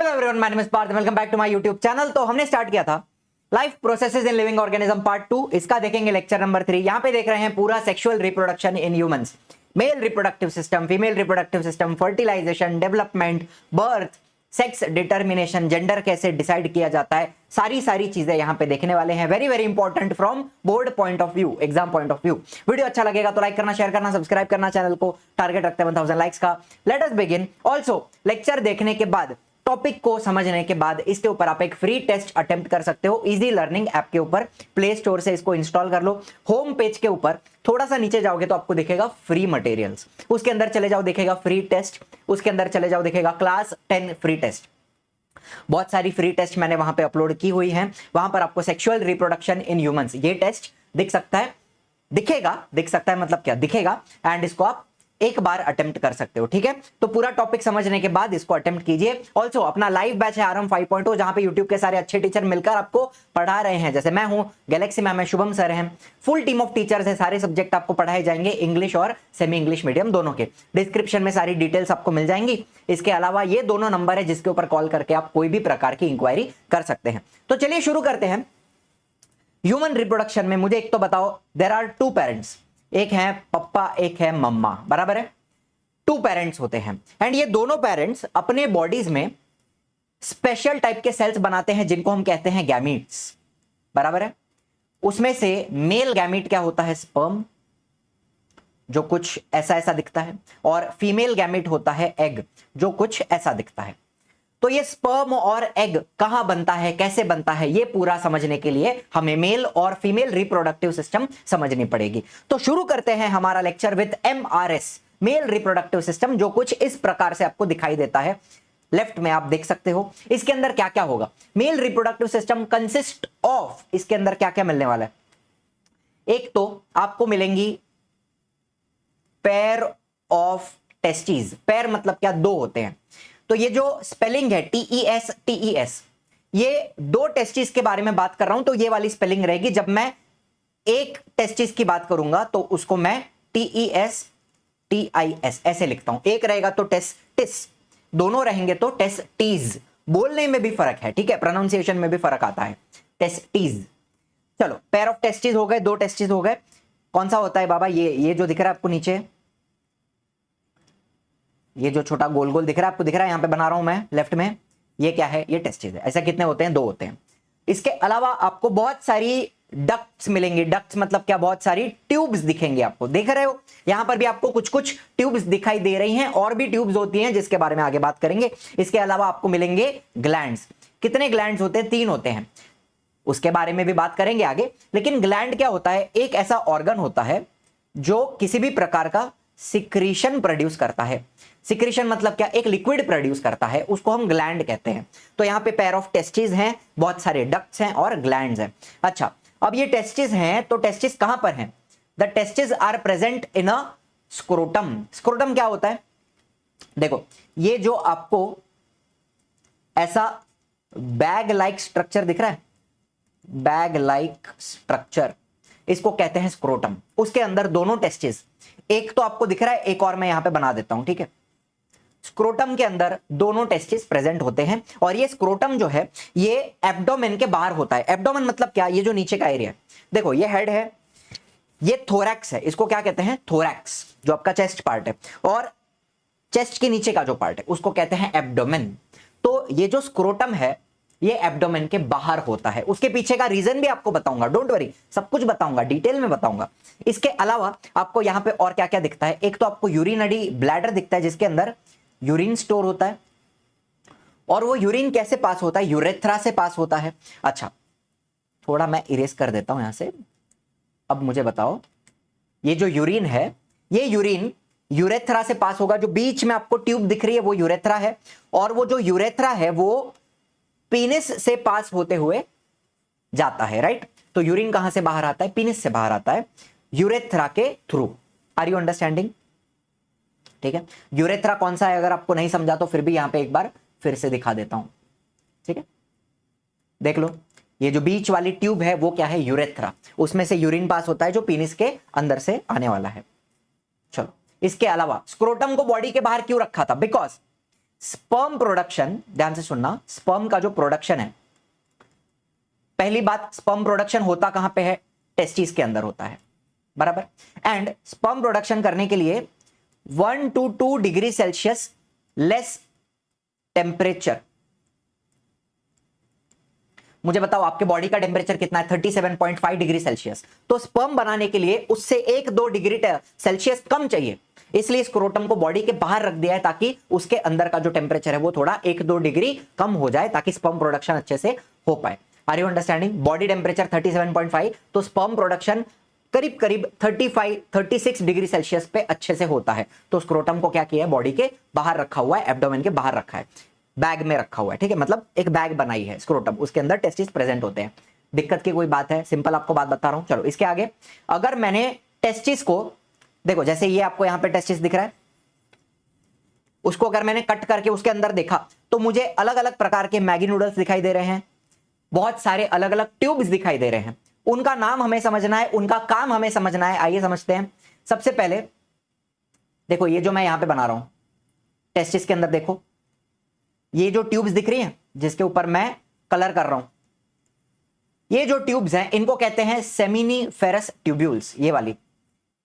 Hello everyone, my name is Parth, welcome back to my YouTube channel. तो हमने start किया था life processes in living organism part 2। इसका देखेंगे लेक्चर नंबर 3। यहां पे देख रहे हैं पूरा sexual reproduction in humans, male reproductive system, female reproductive system, fertilisation, development, birth, sex determination, gender कैसे डिसाइड किया जाता है, सारी चीजें यहां पे देखने वाले हैं। Very very important from board point of view, exam point of view. Video अच्छा लगेगा तो लाइक करना, शेयर करना, सब्सक्राइब करना। चैनल को टारगेट रखते हैं 1000 लाइक्स का। Let us begin. Also lecture देखने के बाद, टॉपिक को समझने के बाद इसके ऊपर आप एक फ्री टेस्ट अटेम्प्ट कर सकते हो इजी लर्निंग ऐप के ऊपर। प्ले स्टोर से इसको इंस्टॉल कर लो। होम पेज के ऊपर थोड़ा सा नीचे जाओगे तो आपको दिखेगा फ्री मटेरियल्स, उसके अंदर चले जाओ दिखेगा फ्री टेस्ट, उसके अंदर चले जाओ दिखेगा क्लास 10 फ्री टेस्ट। बहुत सारी फ्री टेस्ट मैंने वहां पे अपलोड की हुई हैं। वहां पर आपको सेक्सुअल रिप्रोडक्शन इन ह्यूमंस ये टेस्ट दिख सकता है, दिख सकता है मतलब क्या दिखेगा, एंड इसको आप एक बार अटेम्प्ट कर सकते हो। ठीक है, तो पूरा टॉपिक समझने के बाद इसको अटेम्प्ट कीजिए। ऑल्सो अपना लाइव बैच है आरएम 5.0, जहां पे यूट्यूब के सारे अच्छे टीचर मिलकर आपको पढ़ा रहे हैं। जैसे मैं हूं, गैलेक्सी मैम है, शुभम सर हैं, फुल टीम ऑफ टीचर्स है। सारे सब्जेक्ट आपको पढ़ाए जाएंगे, इंग्लिश और सेमी इंग्लिश मीडियम दोनों के। डिस्क्रिप्शन में सारी डिटेल्स आपको मिल जाएंगी। इसके अलावा ये दोनों नंबर है जिसके ऊपर कॉल करके आप कोई भी प्रकार की इंक्वायरी कर सकते हैं। तो चलिए शुरू करते हैं। ह्यूमन रिप्रोडक्शन में मुझे एक तो बताओ, देयर आर 2 पेरेंट्स, एक है पप्पा एक है मम्मा, बराबर है। 2 पेरेंट्स होते हैं एंड ये दोनों पेरेंट्स अपने बॉडीज में स्पेशल टाइप के सेल्स बनाते हैं जिनको हम कहते हैं गैमीट्स, बराबर है। उसमें से मेल गैमीट क्या होता है, स्पर्म, जो कुछ ऐसा ऐसा दिखता है, और फीमेल गैमीट होता है एग, जो कुछ ऐसा दिखता है। तो ये स्पर्म और एग कहां बनता है, कैसे बनता है, ये पूरा समझने के लिए हमें मेल और फीमेल रिप्रोडक्टिव सिस्टम समझनी पड़ेगी। तो शुरू करते हैं हमारा lecture with MRS, mail reproductive system, जो कुछ इस प्रकार से आपको दिखाई देता है। लेफ्ट में आप देख सकते हो इसके अंदर क्या क्या होगा। Mail reproductive system consist of, इसके अंदर क्या क्या मिलने वाला है। एक तो आपको मिलेंगी पेयर ऑफ टेस्टिस। पेयर मतलब क्या, 2 होते हैं। तो ये जो स्पेलिंग है TES, ये 2 टेस्टिस के बारे में बात कर रहा हूं, तो ये वाली स्पेलिंग रहेगी। जब मैं एक टेस्टिस की बात करूंगा तो उसको मैं TESTIS ऐसे लिखता हूं। एक रहेगा तो टेस्टिस, दोनों रहेंगे तो टेस्टीज। बोलने में भी फर्क है, ठीक है, प्रोनाउंसिएशन में भी फर्क आता है, टेस्टीज। चलो, पेयर ऑफ टेस्टिस हो गए, 2 टेस्टिस हो गए। कौन सा होता है बाबा, ये जो दिख रहा है आपको नीचे, ये जो छोटा गोल गोल दिख रहा है आपको, दिख रहा है, यहां पे बना रहा हूं मैं लेफ्ट में, ये क्या है, ये टेस्टिस है। ऐसा कितने होते हैं, 2 होते हैं। इसके अलावा आपको बहुत सारी डक्ट्स मिलेंगी। डक्ट्स मतलब क्या, बहुत सारी ट्यूब्स दिखेंगे आपको, देख रहे हो यहां पर भी आपको कुछ कुछ ट्यूब्स दिखाई दे रही हैं, और भी ट्यूब्स होती हैं जिसके बारे में आगे बात करेंगे। इसके अलावा आपको मिलेंगे ग्लैंड्स। कितने ग्लैंड्स होते हैं, 3 होते हैं, उसके बारे में भी बात करेंगे आगे। लेकिन ग्लैंड क्या होता है, एक ऐसा ऑर्गन होता है जो किसी भी प्रकार का सिक्रीशन प्रोड्यूस करता है। सिक्रीशन मतलब क्या, एक लिक्विड प्रोड्यूस करता है, उसको हम ग्लैंड कहते हैं। तो यहां पे पेयर ऑफ टेस्टिस हैं, बहुत सारे डक्ट्स हैं और ग्लैंड्स हैं। अच्छा, अब ये टेस्टिस हैं तो टेस्टिस कहां पर हैं, the testis are present in a scrotum. Scrotum क्या होता है, देखो ये जो आपको ऐसा बैग लाइक स्ट्रक्चर दिख रहा है, बैग लाइक स्ट्रक्चर, इसको कहते हैं स्क्रोटम। उसके अंदर दोनों टेस्टिस, एक तो आपको दिख रहा है, एक और मैं यहां पे बना देता हूं, ठीक है। स्क्रोटम के अंदर दोनों टेस्टिस प्रेजेंट होते हैं, और ये स्क्रोटम जो है ये एब्डोमेन के बाहर होता है। एब्डोमेन मतलब क्या, ये जो नीचे का एरिया है, देखो ये हेड है, ये थोरैक्स है, इसको क्या कहते हैं, थोरैक्स, जो आपका चेस्ट पार्ट है, और चेस्ट के नीचे का जो पार्ट है उसको कहते हैं एब्डोमेन। तो ये जो स्क्रोटम है ये एब्डोमेन के बाहर होता है। उसके पीछे का रीजन भी आपको बताऊंगा, डोंट वरी, सब कुछ बताऊंगा, डिटेल में बताऊंगा। इसके अलावा आपको यहां पे और क्या क्या दिखता है, एक तो आपको यूरिनरी ब्लैडर दिखता है जिसके अंदर यूरिन स्टोर होता है, और वो यूरिन कैसे पास होता है, यूरेथ्रा से पास होता है। अच्छा, थोड़ा मैं इरेज कर देता हूं यहां से। अब मुझे बताओ, ये जो यूरिन है, ये यूरिन यूरेथ्रा से पास होगा। जो बीच में आपको ट्यूब दिख रही है वो यूरेथ्रा है, और वो जो यूरेथ्रा है वो पीनिस से पास होते हुए जाता है, राइट। तो यूरिन कहां से बाहर आता है, पीनिस से बाहर आता है, यूरेथ्रा के थ्रू। आर यू अंडरस्टैंडिंग, ठीक है। यूरेथ्रा कौन सा है, अगर आपको नहीं समझा तो फिर भी यहां पे एक बार फिर से दिखा देता हूं, ठीक है। देख लो, ये जो बीच वाली ट्यूब है वो क्या है, यूरेथ्रा, उसमें से यूरिन पास होता है जो पीनिस के अंदर से आने वाला है। चलो, इसके अलावा स्क्रोटम को बॉडी के बाहर क्यों रखा था, बिकॉज स्पर्म प्रोडक्शन, ध्यान से सुनना, स्पर्म का जो प्रोडक्शन है, पहली बात स्पर्म प्रोडक्शन होता कहां पे है? टेस्टिस के अंदर होता है, बराबर। एंड स्पर्म प्रोडक्शन करने के लिए 1 to 2 degree Celsius less temperature. मुझे बताओ आपके बॉडी का टेम्परेचर कितना है? 37.5 डिग्री सेल्सियस। तो स्पर्म बनाने के लिए उससे 1-2 डिग्री सेल्सियस कम चाहिए, इसलिए स्क्रोटम को बॉडी के बाहर रख दिया है ताकि उसके अंदर का जो टेम्परेचर है वो थोड़ा 1-2 डिग्री कम हो जाए ताकि स्पर्म प्रोडक्शन अच्छे से हो पाए। Are you understanding? Body temperature 37.5, तो स्पर्म प्रोडक्शन करीब करीब 36 डिग्री सेल्सियस पे अच्छे से होता है। तो स्क्रोटम को क्या किया है? बॉडी के बाहर रखा हुआ है, एब्डोमेन के बाहर रखा है, बैग में रखा हुआ है, ठीक है, मतलब एक बैग बनाई है स्क्रोटम, उसके अंदर टेस्टिस प्रेजेंट होते हैं। दिक्कत की कोई बात है? सिंपल आपको बात बता रहा हूं। चलो इसके आगे, अगर मैंने टेस्टिस को, देखो जैसे ये आपको यहां पे टेस्टिस दिख रहा है, उसको अगर मैंने कट करके उसके अंदर देखा तो मुझे अलग अलग प्रकार के मैगी नूडल्स दिखाई दे रहे हैं, बहुत सारे अलग अलग ट्यूब्स दिखाई दे रहे हैं। उनका नाम हमें समझना है, उनका काम हमें समझना है। आइए समझते हैं। सबसे पहले देखो, ये जो मैं यहां पे बना रहा हूं टेस्टिस के अंदर, देखो ये जो ट्यूब्स दिख रही हैं जिसके ऊपर मैं कलर कर रहा हूं, ये जो ट्यूब्स हैं इनको कहते हैं सेमिनिफेरस ट्यूब्यूल्स। ये वाली,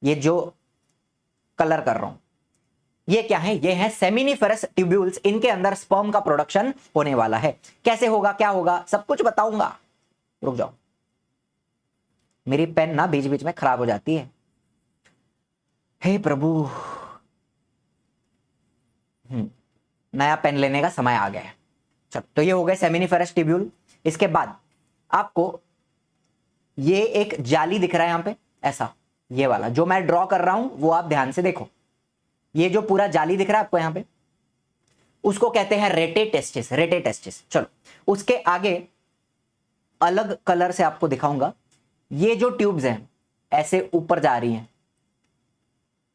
ये जो कलर कर रहा हूं, ये क्या है? ये है सेमिनिफेरस ट्यूब्यूल्स। इनके अंदर स्पर्म का प्रोडक्शन होने वाला है। कैसे होगा, क्या होगा, सब कुछ बताऊंगा। रुक जाओ, मेरी पेन ना बीच बीच में खराब हो जाती है। हे प्रभु, नया पेन लेने का समय आ गया है। चलो, तो ये हो गए सेमिनिफेरस ट्यूब्यूल। इसके बाद आपको ये एक जाली दिख रहा है यहां पे, ऐसा, ये वाला जो मैं ड्रॉ कर रहा हूं वो आप ध्यान से देखो। ये जो पूरा जाली दिख रहा है आपको यहां पे, उसको कहते हैं रेटे टेस्टिस, रेटे टेस्टिस। चलो उसके आगे अलग कलर से आपको दिखाऊंगा। ये जो ट्यूब्स हैं ऐसे ऊपर जा रही हैं,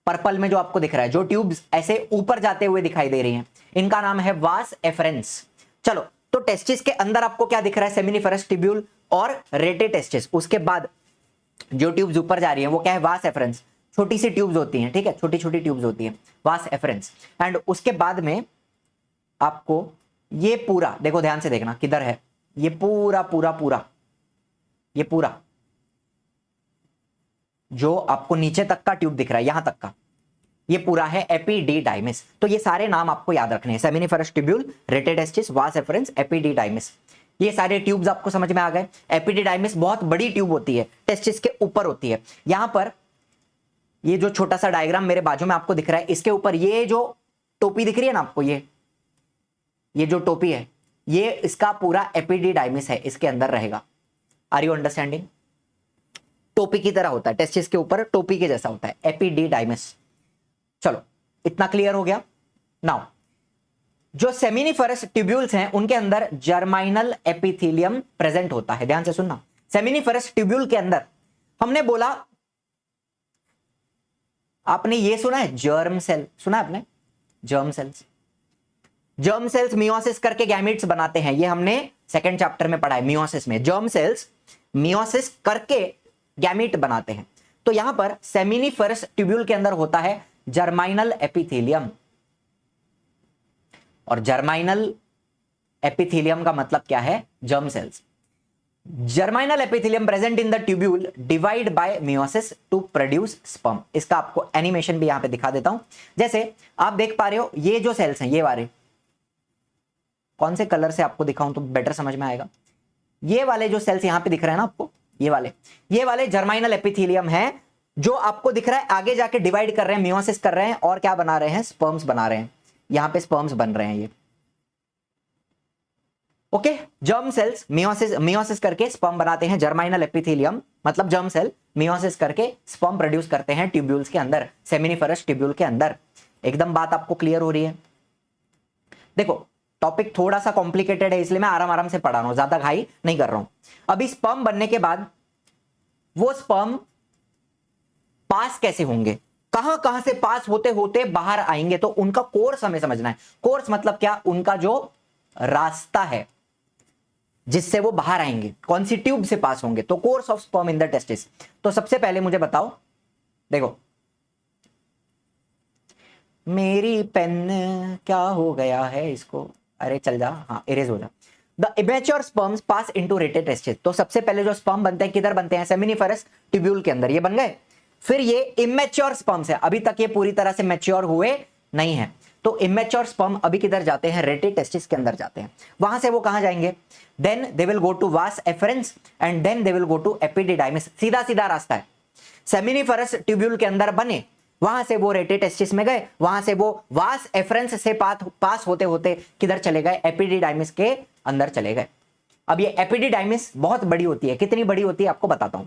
पर्पल में जो आपको दिख रहा है, जो ट्यूब्स ऐसे ऊपर जाते हुए दिखाई दे रही हैं, इनका नाम है वास एफरेंस। चलो, तो टेस्टिस के अंदर आपको क्या दिख रहा है? सेमिनिफेरस ट्यूब्यूल और रेटे टेस्टिस। उसके बाद जो ट्यूब्स ऊपर जा रही हैं वो क्या है? वास एफरेंस। छोटी सी ट्यूब्स होती हैं, ठीक है, छोटी छोटी ट्यूब्स होती हैं, वास एफरेंस। एंड उसके बाद में आपको ये पूरा, देखो ध्यान से देखना किधर है, ये पूरा पूरा पूरा, ये पूरा जो आपको नीचे तक का ट्यूब दिख रहा है, यहां तक का, ये पूरा है एपिडिडाइमिस। तो ये सारे नाम आपको याद रखने हैं, seminiferous tubule, rete testis, vas efferens, epididymis. ये सारे ट्यूब्स आपको समझ में आ गए। एपिडिडाइमिस बहुत बड़ी ट्यूब होती है, टेस्टिस के ऊपर होती है। यहां पर ये जो छोटा सा डायग्राम मेरे बाजू में आपको दिख रहा है, इसके ऊपर ये जो टोपी दिख रही है ना आपको, ये जो टोपी है, ये इसका पूरा एपिडिडाइमिस है, इसके अंदर रहेगा। Are you understanding? टोपी की तरह होता है, टेस्टिस के ऊपर टोपी के जैसा होता है, एपिडिडाइमिस। चलो, इतना क्लियर हो गया। नाउ जो सेमिनिफेरस ट्यूब्यूल्स हैं उनके अंदर जर्माइनल एपिथेलियम प्रेजेंट होता है। ध्यान से सुनना, सेमिनिफेरस ट्यूब्यूल के अंदर हमने बोला, आपने ये सुना है जर्म सेल, सुना है आपने? Germ cells, germ cells meiosis करके गैमेट्स बनाते हैं, ये हमने सेकंड चैप्टर में पढ़ा है। मियोसिस में जर्म सेल्स मियोसिस करके गैमेट बनाते हैं। तो यहां पर सेमिनिफेरस ट्यूब्यूल के अंदर होता है जर्माइनल एपिथेलियम, और जर्माइनल एपिथेलियम का मतलब क्या है? Germ cells. Germinal epithelium present in the tubule divide by meiosis to produce sperm. इसका आपको एनिमेशन भी यहां पे दिखा देता हूं। जैसे आप देख पा रहे हो, ये जो सेल्स हैं, ये वाले, कौन से कलर से आपको दिखाऊं तो बेटर समझ में आएगा? ये वाले जो सेल्स यहां पे दिख रहे हैं ना आपको, ये वाले जर्माइनल एपिथेलियम है, जो आपको दिख रहा है आगे जाके डिवाइड कर रहे हैं, मियोसिस कर रहे हैं, और क्या बना रहे हैं? स्पर्म्स बना रहे हैं। यहां पे स्पर्म्स बन रहे हैं ये, ओके। जर्म सेल्स मियोसिस करके स्पर्म बनाते हैं। जर्माइनल एपिथेलियम मतलब जर्म सेल मियोसिस करके स्पर्म प्रोड्यूस करते हैं ट्यूब्यूल्स के अंदर, सेमिनिफेरस ट्यूब्यूल के अंदर। एकदम बात आपको क्लियर हो रही है? देखो, टॉपिक थोड़ा सा कॉम्प्लिकेटेड है, इसलिए मैं आराम आराम से पढ़ा रहा हूं, ज्यादा घाई नहीं कर रहा हूं। अभी स्पर्म बनने के बाद वो स्पर्म पास कैसे होंगे, कहां से पास होते होते बाहर आएंगे, तो उनका कोर्स हमें समझना है। कोर्स मतलब क्या? उनका जो रास्ता है जिससे वो बाहर आएंगे, कौन सी ट्यूब से पास होंगे, तो course of sperm in the testis. तो सबसे पहले मुझे बताओ, देखो मेरी पेन क्या हो गया है इसको, अरे चल जा, हाँ इरेज हो जा। The immature sperms pass into rated testis, तो सबसे पहले जो स्पर्म बनते हैं किधर बनते हैं, सेमिनिफरस ट्यूब्यूल के अंदर, ये बन गए। फिर ये इमेच्योर स्पर्म्स है, अभी तक ये पूरी तरह से मैच्योर हुए नहीं है, तो इमेच्योर स्पर्म अभी किधर जाते हैं, रेटेड टेस्टिस के अंदर जाते हैं। वहां से वो कहां जाएंगे, then they will go to vas efferens and then they will go to epididymis, सीधा सीधा रास्ता है। सेमिनिफरस ट्यूब्यूल के अंदर बने, वहां से वो रेटे टेस्टिस में गए, वहां से वो वास एफरेंस से पास होते होते किधर चले गए, एपिडिडाइमिस के अंदर चले गए। अब ये एपिडिडाइमिस बहुत बड़ी होती है, कितनी बड़ी होती है आपको बताता हूं।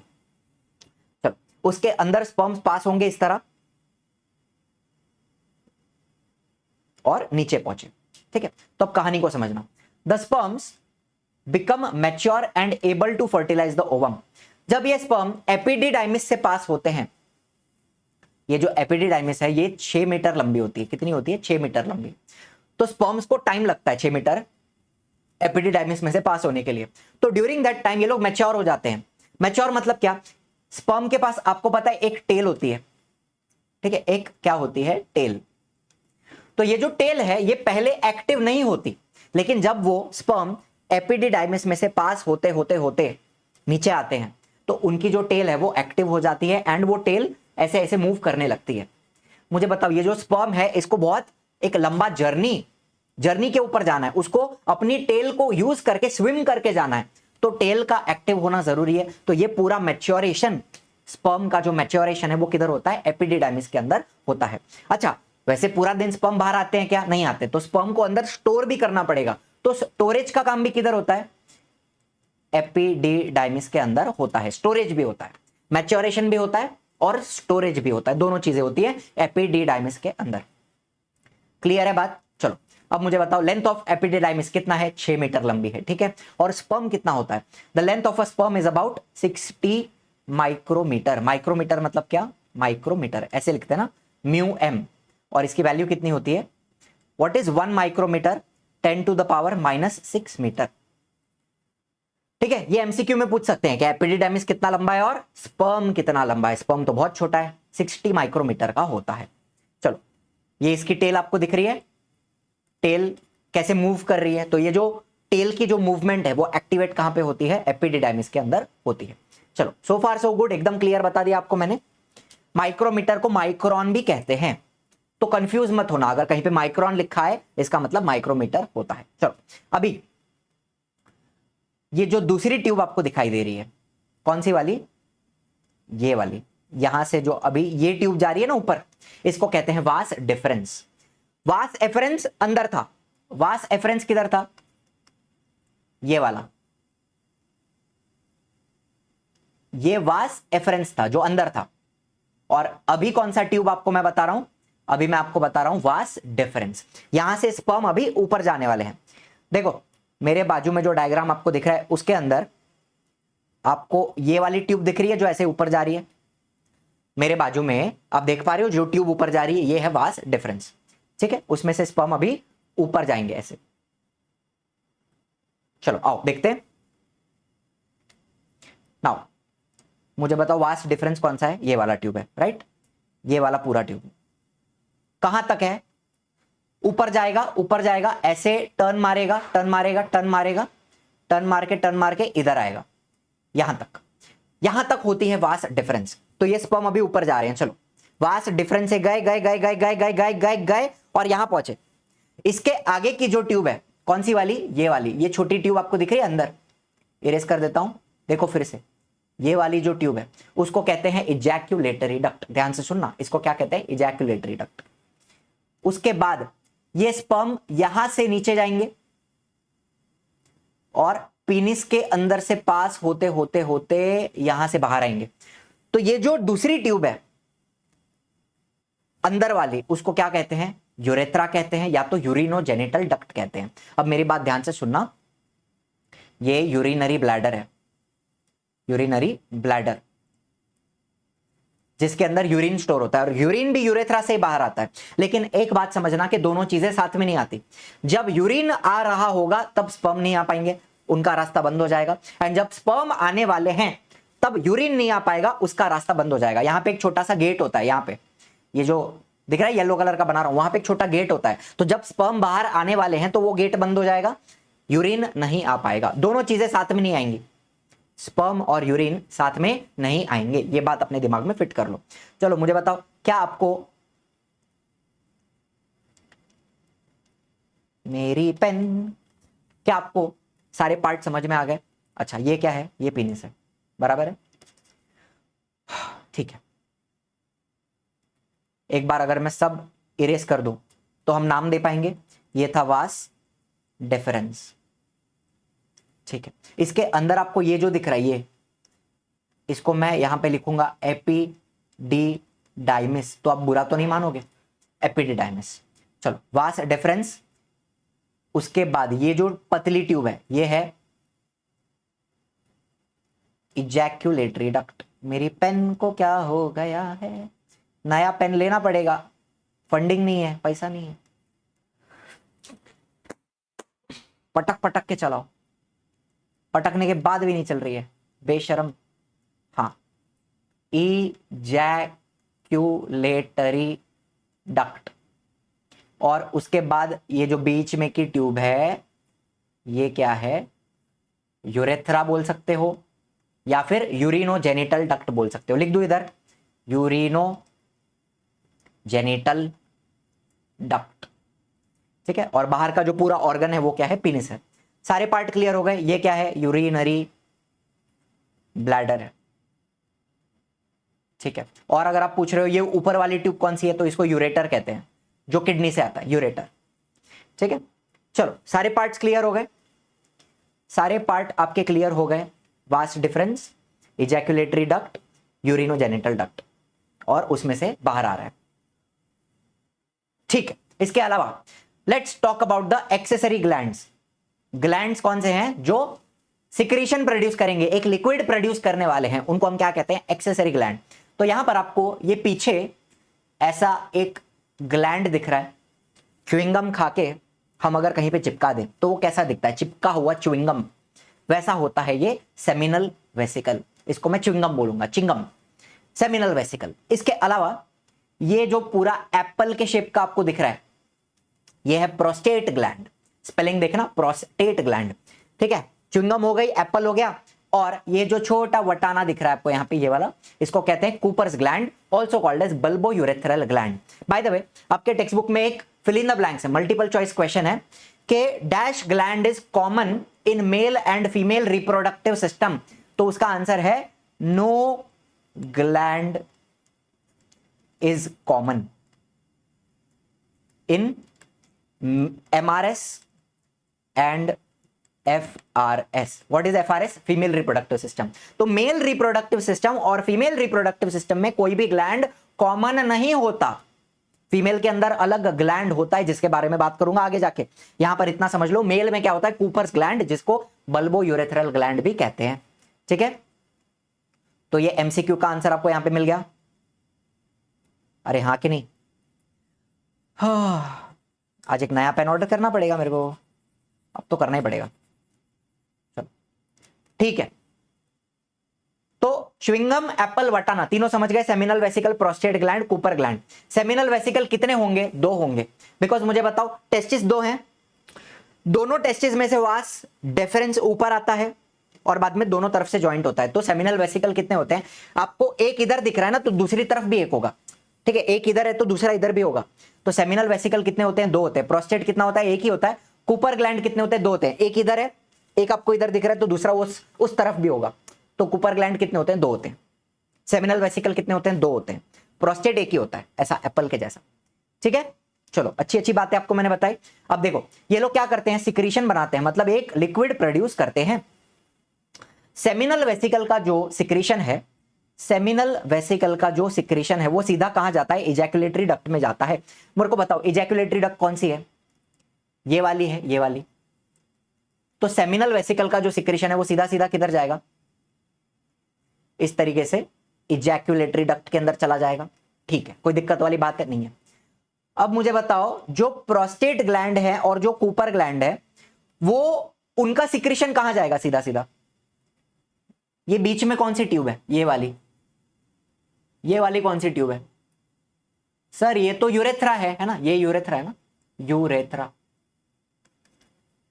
चलो, उसके अंदर स्पर्म्स पास होंगे इस तरह और नीचे पहुंचे, ठीक है। तो अब कहानी को समझना, the sperms become mature and able to fertilise the ovum. जब ये स्पर्म एपिडिडाइमिस से पास होते हैं, ये जो एपिडिडाइमिस है ये 6 मीटर लंबी होती है, कितनी होती है, 6 मीटर लंबी। तो स्पर्म्स को टाइम लगता है 6 मीटर एपिडिडाइमिस में से पास होने के लिए। तो ड्यूरिंग दैट टाइम ये लोग मैच्योर हो जाते हैं। मैच्योर मतलब क्या, स्पर्म के पास आपको पता है एक टेल होती है, ठीक है, एक क्या होती है, टेल। तो ये जो टेल है ये पहले एक्टिव नहीं होती, लेकिन जब वो स्पर्म एपिडिडाइमिस में से पास होते होते होते नीचे आते हैं तो उनकी जो टेल है वो एक्टिव हो जाती है एंड वो टेल ऐसे ऐसे मूव करने लगती है। मुझे बताओ, ये जो स्पर्म है इसको बहुत एक लंबा जर्नी के ऊपर जाना है, उसको अपनी टेल को यूज करके स्विम करके जाना है, तो टेल का एक्टिव होना जरूरी है। तो ये पूरा मैच्योरेशन, स्पर्म का जो मैच्योरेशन है वो किधर होता है, एपिडिडाइमिस के अंदर होता है। अच्छा, वैसे पूरा दिन स्पर्म बाहर आते हैं क्या, नहीं आते, तो स्पर्म को अंदर स्टोर भी करना पड़ेगा, तो स्टोरेज का काम भी किधर होता है, एपिडिडाइमिस के अंदर होता है। स्टोरेज भी होता है, मैच्योरेशन भी होता है और स्टोरेज भी होता है, दोनों चीजें होती है एपिडिडाइमिस के अंदर। क्लियर है बात। चलो अब मुझे बताओ, लेंथ ऑफ एपिडिडाइमिस कितना है, 6 मीटर लंबी है, ठीक है। और स्पर्म कितना होता है, the length of a sperm is about 60 micrometre. Micrometre मतलब क्या, माइक्रोमीटर ऐसे लिखते हैं ना, म्यू एम, और इसकी वैल्यू कितनी होती है, व्हाट इज 1 माइक्रोमीटर, 10⁻⁻6 मीटर, ठीक है। ये एमसीक्यू में पूछ सकते हैं कि एपिडिडाइमिस कितना लंबा है और स्पर्म कितना लंबा है। स्पर्म तो बहुत छोटा है, 60 माइक्रोमीटर का होता है। चलो, ये इसकी टेल आपको दिख रही है, टेल कैसे मूव कर रही है, तो ये जो टेल की जो मूवमेंट है वो एक्टिवेट कहां पे होती है, एपिडिडाइमिस के अंदर होती है। चलो, सो फार सो गुड, एकदम क्लियर बता दिया आपको मैंने। माइक्रोमीटर को माइक्रोन भी कहते हैं, तो कंफ्यूज मत होना, अगर कहीं पे माइक्रोन लिखा है इसका मतलब माइक्रोमीटर होता है। चलो, अभी ये जो दूसरी ट्यूब आपको दिखाई दे रही है, कौन सी वाली, ये वाली, यहां से जो अभी ये ट्यूब जा रही है ना ऊपर, इसको कहते हैं वास डिफरेंस। वास एफरेंस अंदर था, वास एफरेंस किधर था, ये वाला, ये वास एफरेंस था जो अंदर था। और अभी कौन सा ट्यूब आपको मैं बता रहा हूं, अभी मैं आपको बता रहा हूं वास डिफरेंस। यहां से स्पर्म अभी ऊपर जाने वाले हैं। देखो मेरे बाजू में जो डायग्राम आपको दिख रहा है उसके अंदर आपको ये वाली ट्यूब दिख रही है जो ऐसे ऊपर जा रही है, मेरे बाजू में आप देख पा रहे हो जो ट्यूब ऊपर जा रही है ये है वास डिफरेंस, ठीक है। उसमें से स्पर्म अभी ऊपर जाएंगे ऐसे। चलो आओ देखते हैं। नाउ मुझे बताओ वास डिफरेंस कौन सा है, ये वाला ट्यूब है, राइट, ये वाला पूरा ट्यूब कहां तक है, ऊपर जाएगा, ऊपर जाएगा, ऐसे टर्न मारेगा, टर्न मारेगा, टर्न मारेगा, टर्न मार के इधर आएगा, यहां तक होती है वास डिफरेंस। तो ये स्पर्म अभी ऊपर जा रहे हैं। चलो, वास डिफरेंस से गए गए गए गए गए गए गए गए गए और यहां पहुंचे। इसके आगे की जो ट्यूब है कौन सी वाली, ये वाली, ये छोटी ट्यूब आपको दिख रही है अंदर, इरेज कर देता हूं, देखो फिर से, ये वाली जो ट्यूब है उसको कहते हैं इजैक्यूलेटरी डक्ट। ध्यान से सुनना, इसको क्या कहते हैं, इजैक्यूलेटरी डक्ट। उसके बाद ये स्पर्म यहां से नीचे जाएंगे और पीनिस के अंदर से पास होते होते होते यहां से बाहर आएंगे। तो ये जो दूसरी ट्यूब है अंदर वाली, उसको क्या कहते हैं, यूरेथ्रा कहते हैं या तो यूरिनोजेनिटल डक्ट कहते हैं। अब मेरी बात ध्यान से सुनना, ये यूरिनरी ब्लैडर है, यूरिनरी ब्लैडर जिसके अंदर यूरिन स्टोर होता है, और यूरिन भी यूरेथ्रा से ही बाहर आता है। लेकिन एक बात समझना कि दोनों चीजें साथ में नहीं आती। जब यूरिन आ रहा होगा तब स्पर्म नहीं आ पाएंगे, उनका रास्ता बंद हो जाएगा, एंड जब स्पर्म आने वाले हैं तब यूरिन नहीं आ पाएगा, उसका रास्ता बंद हो जाएगा। यहां पे एक छोटा सा गेट होता है, यहां पे ये जो दिख रहा है, येलो कलर का बना रहा हूं, वहां पे एक छोटा गेट होता है, तो जब स्पर्म बाहर आने वाले हैं तो वो गेट बंद हो जाएगा, यूरिन नहीं आ पाएगा। दोनों चीजें साथ में नहीं आएंगी, स्पर्म और यूरिन साथ में नहीं आएंगे, ये बात अपने दिमाग में फिट कर लो। चलो मुझे बताओ, क्या आपको मेरी पेन, क्या आपको सारे पार्ट समझ में आ गए? अच्छा ये क्या है? ये पीनिस है, बराबर है, ठीक है। एक बार अगर मैं सब इरेज कर दूं तो हम नाम दे पाएंगे, ये था वास डिफरेंस, ठीक है। इसके अंदर आपको ये जो दिख रहा है, ये इसको मैं यहां पे लिखूंगा एपिडिडाइमिस, तो आप बुरा तो नहीं मानोगे, एपिडिडाइमिस। चलो वास डिफरेंस, उसके बाद ये जो पतली ट्यूब है ये है इजैक्यूलेटरी डक्ट। मेरी पेन को क्या हो गया है? नया पेन लेना पड़ेगा, फंडिंग नहीं है, पैसा नहीं है, पटक पटक के चलाओ, पटकने के बाद भी नहीं चल रही है, बेशरम। हाँ, इजैक्यूलेटरी डक्ट, और उसके बाद ये जो बीच में की ट्यूब है ये क्या है? यूरेथ्रा बोल सकते हो या फिर यूरिनोजेनिटल डक्ट बोल सकते हो। लिख दो इधर, यूरिनोजेनिटल डक्ट, ठीक है। और बाहर का जो पूरा ऑर्गन है वो क्या है? पीनिस है। सारे पार्ट क्लियर हो गए। ये क्या है? यूरिनरी ब्लैडर है, ठीक है। और अगर आप पूछ रहे हो ये ऊपर वाली ट्यूब कौन सी है, तो इसको यूरेटर कहते हैं, जो किडनी से आता है, यूरेटर, ठीक है। चलो सारे पार्ट्स क्लियर हो गए, सारे पार्ट आपके क्लियर हो गए, vast difference, ejaculatory duct, urinogenital duct, और उसमें से बाहर आ रहा है, ठीक है। इसके अलावा let's talk about the accessory glands. Glands कौन से हैं? जो सिक्रीशन प्रोड्यूस करेंगे, एक लिक्विड प्रोड्यूस करने वाले हैं, उनको हम क्या कहते हैं? Accessory gland. तो यहां पर आपको ये पीछे ऐसा एक ग्लैंड दिख रहा है, च्युइंगम खा के हम अगर कहीं पे चिपका दें तो वो कैसा दिखता है? चिपका हुआ च्युइंगम, वैसा होता है ये सेमिनल वेसिकल। इसको मैं च्युइंगम बोलूंगा, चिंगम, सेमिनल वेसिकल। इसके अलावा ये जो पूरा एप्पल के शेप का आपको दिख रहा है, ये है प्रोस्टेट ग्लैंड। स्पेलिंग देखना, प्रोस्टेट ग्लैंड, ठीक है। च्युइंगम हो गई, एप्पल हो गया, और ये जो छोटा वटाना दिख रहा है आपको यहाँ पे, ये वाला, इसको कहते हैं Cooper's gland, also called as bulbourethral gland. By the way, आपके टेक्स्ट बुक में एक फिल इन द ब्लैंक्स है, मल्टीपल चॉइस क्वेश्चन है कि dash gland is common in male and female reproductive system, तो उसका आंसर है no gland is common in MRS and FRS। What is FRS? Female reproductive system. तो male reproductive system और female reproductive system में कोई भी gland common नहीं होता, फीमेल के अंदर अलग ग्लैंड होता है, जिसके बारे में बात करूंगा आगे जाके। यहां पर इतना समझ लो, मेल में क्या होता है? कूपर्स ग्लैंड, जिसको बल्बो यूरेथ्रल ग्लैंड भी कहते हैं, ठीक है। तो ये MCQ का आंसर आपको यहां पे मिल गया। अरे हाँ कि नहीं? हाँ, आज एक नया पेन ऑर्डर करना पड़ेगा मेरे को, अब तो करना ही पड़ेगा। चलो ठीक है, तो च्युइंगम, एप्पल, वटाना, तीनों समझ गए। Seminal vesicle, prostate gland, Cooper gland. Seminal vesicle कितने होंगे? 2 होंगे, बिकॉज मुझे बताओ टेस्टिस 2 हैं, दोनों टेस्टिस में से वास डिफरेंस ऊपर आता है और बाद में दोनों तरफ से ज्वाइंट होता है। तो सेमिनल वेसिकल कितने होते हैं? आपको एक इधर दिख रहा है ना, तो दूसरी तरफ भी एक होगा, ठीक है। एक इधर है तो दूसरा इधर भी होगा। तो सेमिनल वेसिकल कितने होते हैं? 2 होते हैं। प्रोस्टेट कितना होता है? एक ही होता है। कूपर ग्लैंड कितने होते हैं? 2 होते हैं। एक इधर है, एक आपको इधर दिख रहा है, तो दूसरा उस तरफ भी होगा। तो कूपर ग्लैंड कितने होते हैं? 2 होते हैं। सेमिनल वेसिकल कितने होते हैं? 2 होते हैं। प्रोस्टेट एक ही होता है, ऐसा एप्पल के जैसा, ठीक है। चलो अच्छी अच्छी बातें आपको मैंने बताई। अब देखो ये लोग क्या करते हैं? सिक्रीशन बनाते हैं, मतलब एक लिक्विड प्रोड्यूस करते हैं। सेमिनल वेसिकल का जो सिक्रीशन है, सेमिनल वेसिकल का जो सिक्रीशन है वो सीधा कहां जाता है? इजैकुलेटरी डक्ट में जाता है। मेरे को बताओ इजैकुलेटरी डक्ट कौन सी है? ये वाली है, ये वाली। तो सेमिनल वेसिकल का जो सिक्रीशन है वो सीधा सीधा किधर जाएगा? इस तरीके से इजैकुलेटरी डक्ट के अंदर चला जाएगा, ठीक है। कोई दिक्कत वाली बात नहीं है। अब मुझे बताओ जो प्रोस्टेट ग्लैंड है और जो कूपर ग्लैंड है, वो उनका सिक्रीशन कहां जाएगा? सीधा सीधा ये बीच में कौन सी ट्यूब है? ये वाली। ये वाली कौन सी ट्यूब है? सर ये तो यूरेथ्रा है ना, ये यूरेथ्रा है ना, यूरेथ्रा।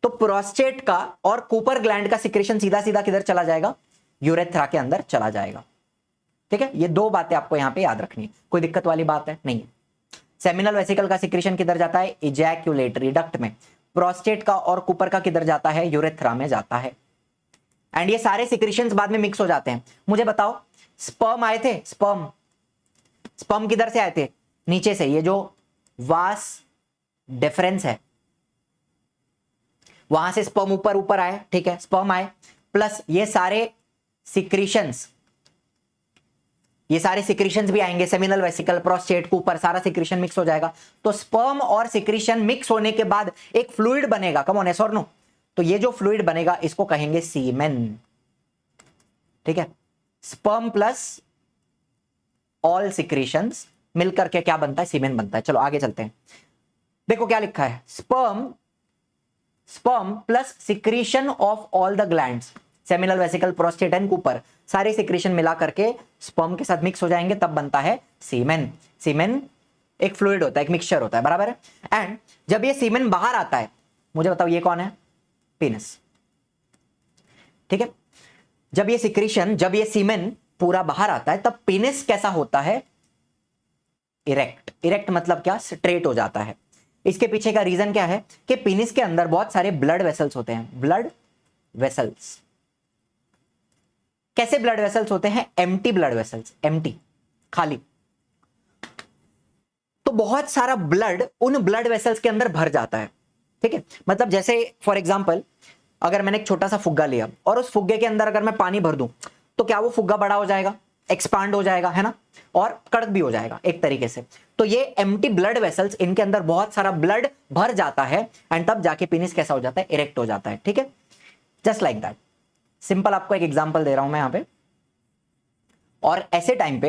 तो प्रोस्टेट का और कूपर ग्लैंड का सिक्रेशन सीधा सीधा किधर चला जाएगा, यूरेथ्रा के अंदर चला जाएगा। ठीक है, ये दो बातें आपको यहां पे याद रखनी है, कोई दिक्कत वाली बात है नहीं है। सेमिनल वेसिकल का सिक्रेशन किधर जाता है, इजैक्यूलेटरी डक्ट में। प्रोस्टेट का और कूपर का किधर जाता है, यूरेथ्रा में जाता है। एंड ये सारे सिक्रेशंस बाद में मिक्स हो जाते हैं। मुझे बताओ, स्पर्म आए थे, स्पर्म स्पर्म किधर से आए थे, नीचे से, ये जो वास डिफरेंस है वहां से स्पर्म ऊपर ऊपर आए, ठीक है, स्पर्म आए, प्लस ये सारे सिक्रीशंस, ये सारे सिक्रीशंस भी आएंगे, सेमिनल वेसिकल, प्रोस्टेट, कूपर, सारा सिक्रीशन मिक्स हो जाएगा। तो स्पर्म और सिक्रीशन मिक्स होने के बाद एक फ्लूइड बनेगा, कम ऑन, यस और नो। तो ये जो फ्लूइड बनेगा इसको कहेंगे सीमेन। ठीक है, स्पर्म प्लस ऑल सिक्रीशंस मिलकर के क्या बनता है, सीमेन बनता है। चलो आगे चलते हैं, देखो क्या लिखा है, sperm plus secretion of all the glands, seminal vesicle, prostate and Cooper, सारे सिक्रीशन मिला करके स्पर्म के साथ मिक्स हो जाएंगे, तब बनता है सीमेन। सीमेन एक फ्लूइड होता है, एक मिक्सचर होता है, बराबर है। एंड जब ये सीमेन बाहर आता है, मुझे बताओ ये कौन है, पेनिस। ठीक है, जब ये सिक्रीशन, जब ये सीमेन पूरा बाहर आता है, तब पेनिस कैसा होता है, इरेक्ट। इरेक्ट मतलब क्या, स्ट्रेट हो जाता है। इसके पीछे का रीजन क्या है कि पेनिस के अंदर बहुत सारे ब्लड वेसल्स होते हैं। ब्लड वेसल्स कैसे ब्लड वेसल्स होते हैं, एम्प्टी ब्लड वेसल्स, एम्प्टी, खाली। तो बहुत सारा ब्लड उन ब्लड वेसल्स के अंदर भर जाता है। ठीक है, मतलब जैसे फॉर एग्जांपल अगर मैंने एक छोटा सा फुग्गा लिया और उस फुग्गे के अंदर अगर मैं पानी भर दूं, तो क्या वो फुग्गा बड़ा हो जाएगा, एक्सपांड हो जाएगा, है ना, और कड़क भी हो जाएगा एक तरीके से। तो ये एम्प्टी ब्लड वेसल्स, इनके अंदर बहुत सारा ब्लड भर जाता है एंड तब जाके पेनिस कैसा हो जाता है, इरेक्ट हो जाता है। ठीक है, जस्ट लाइक दैट। सिंपल आपको एक एग्जांपल दे रहा हूं मैं यहां पे। और ऐसे टाइम पे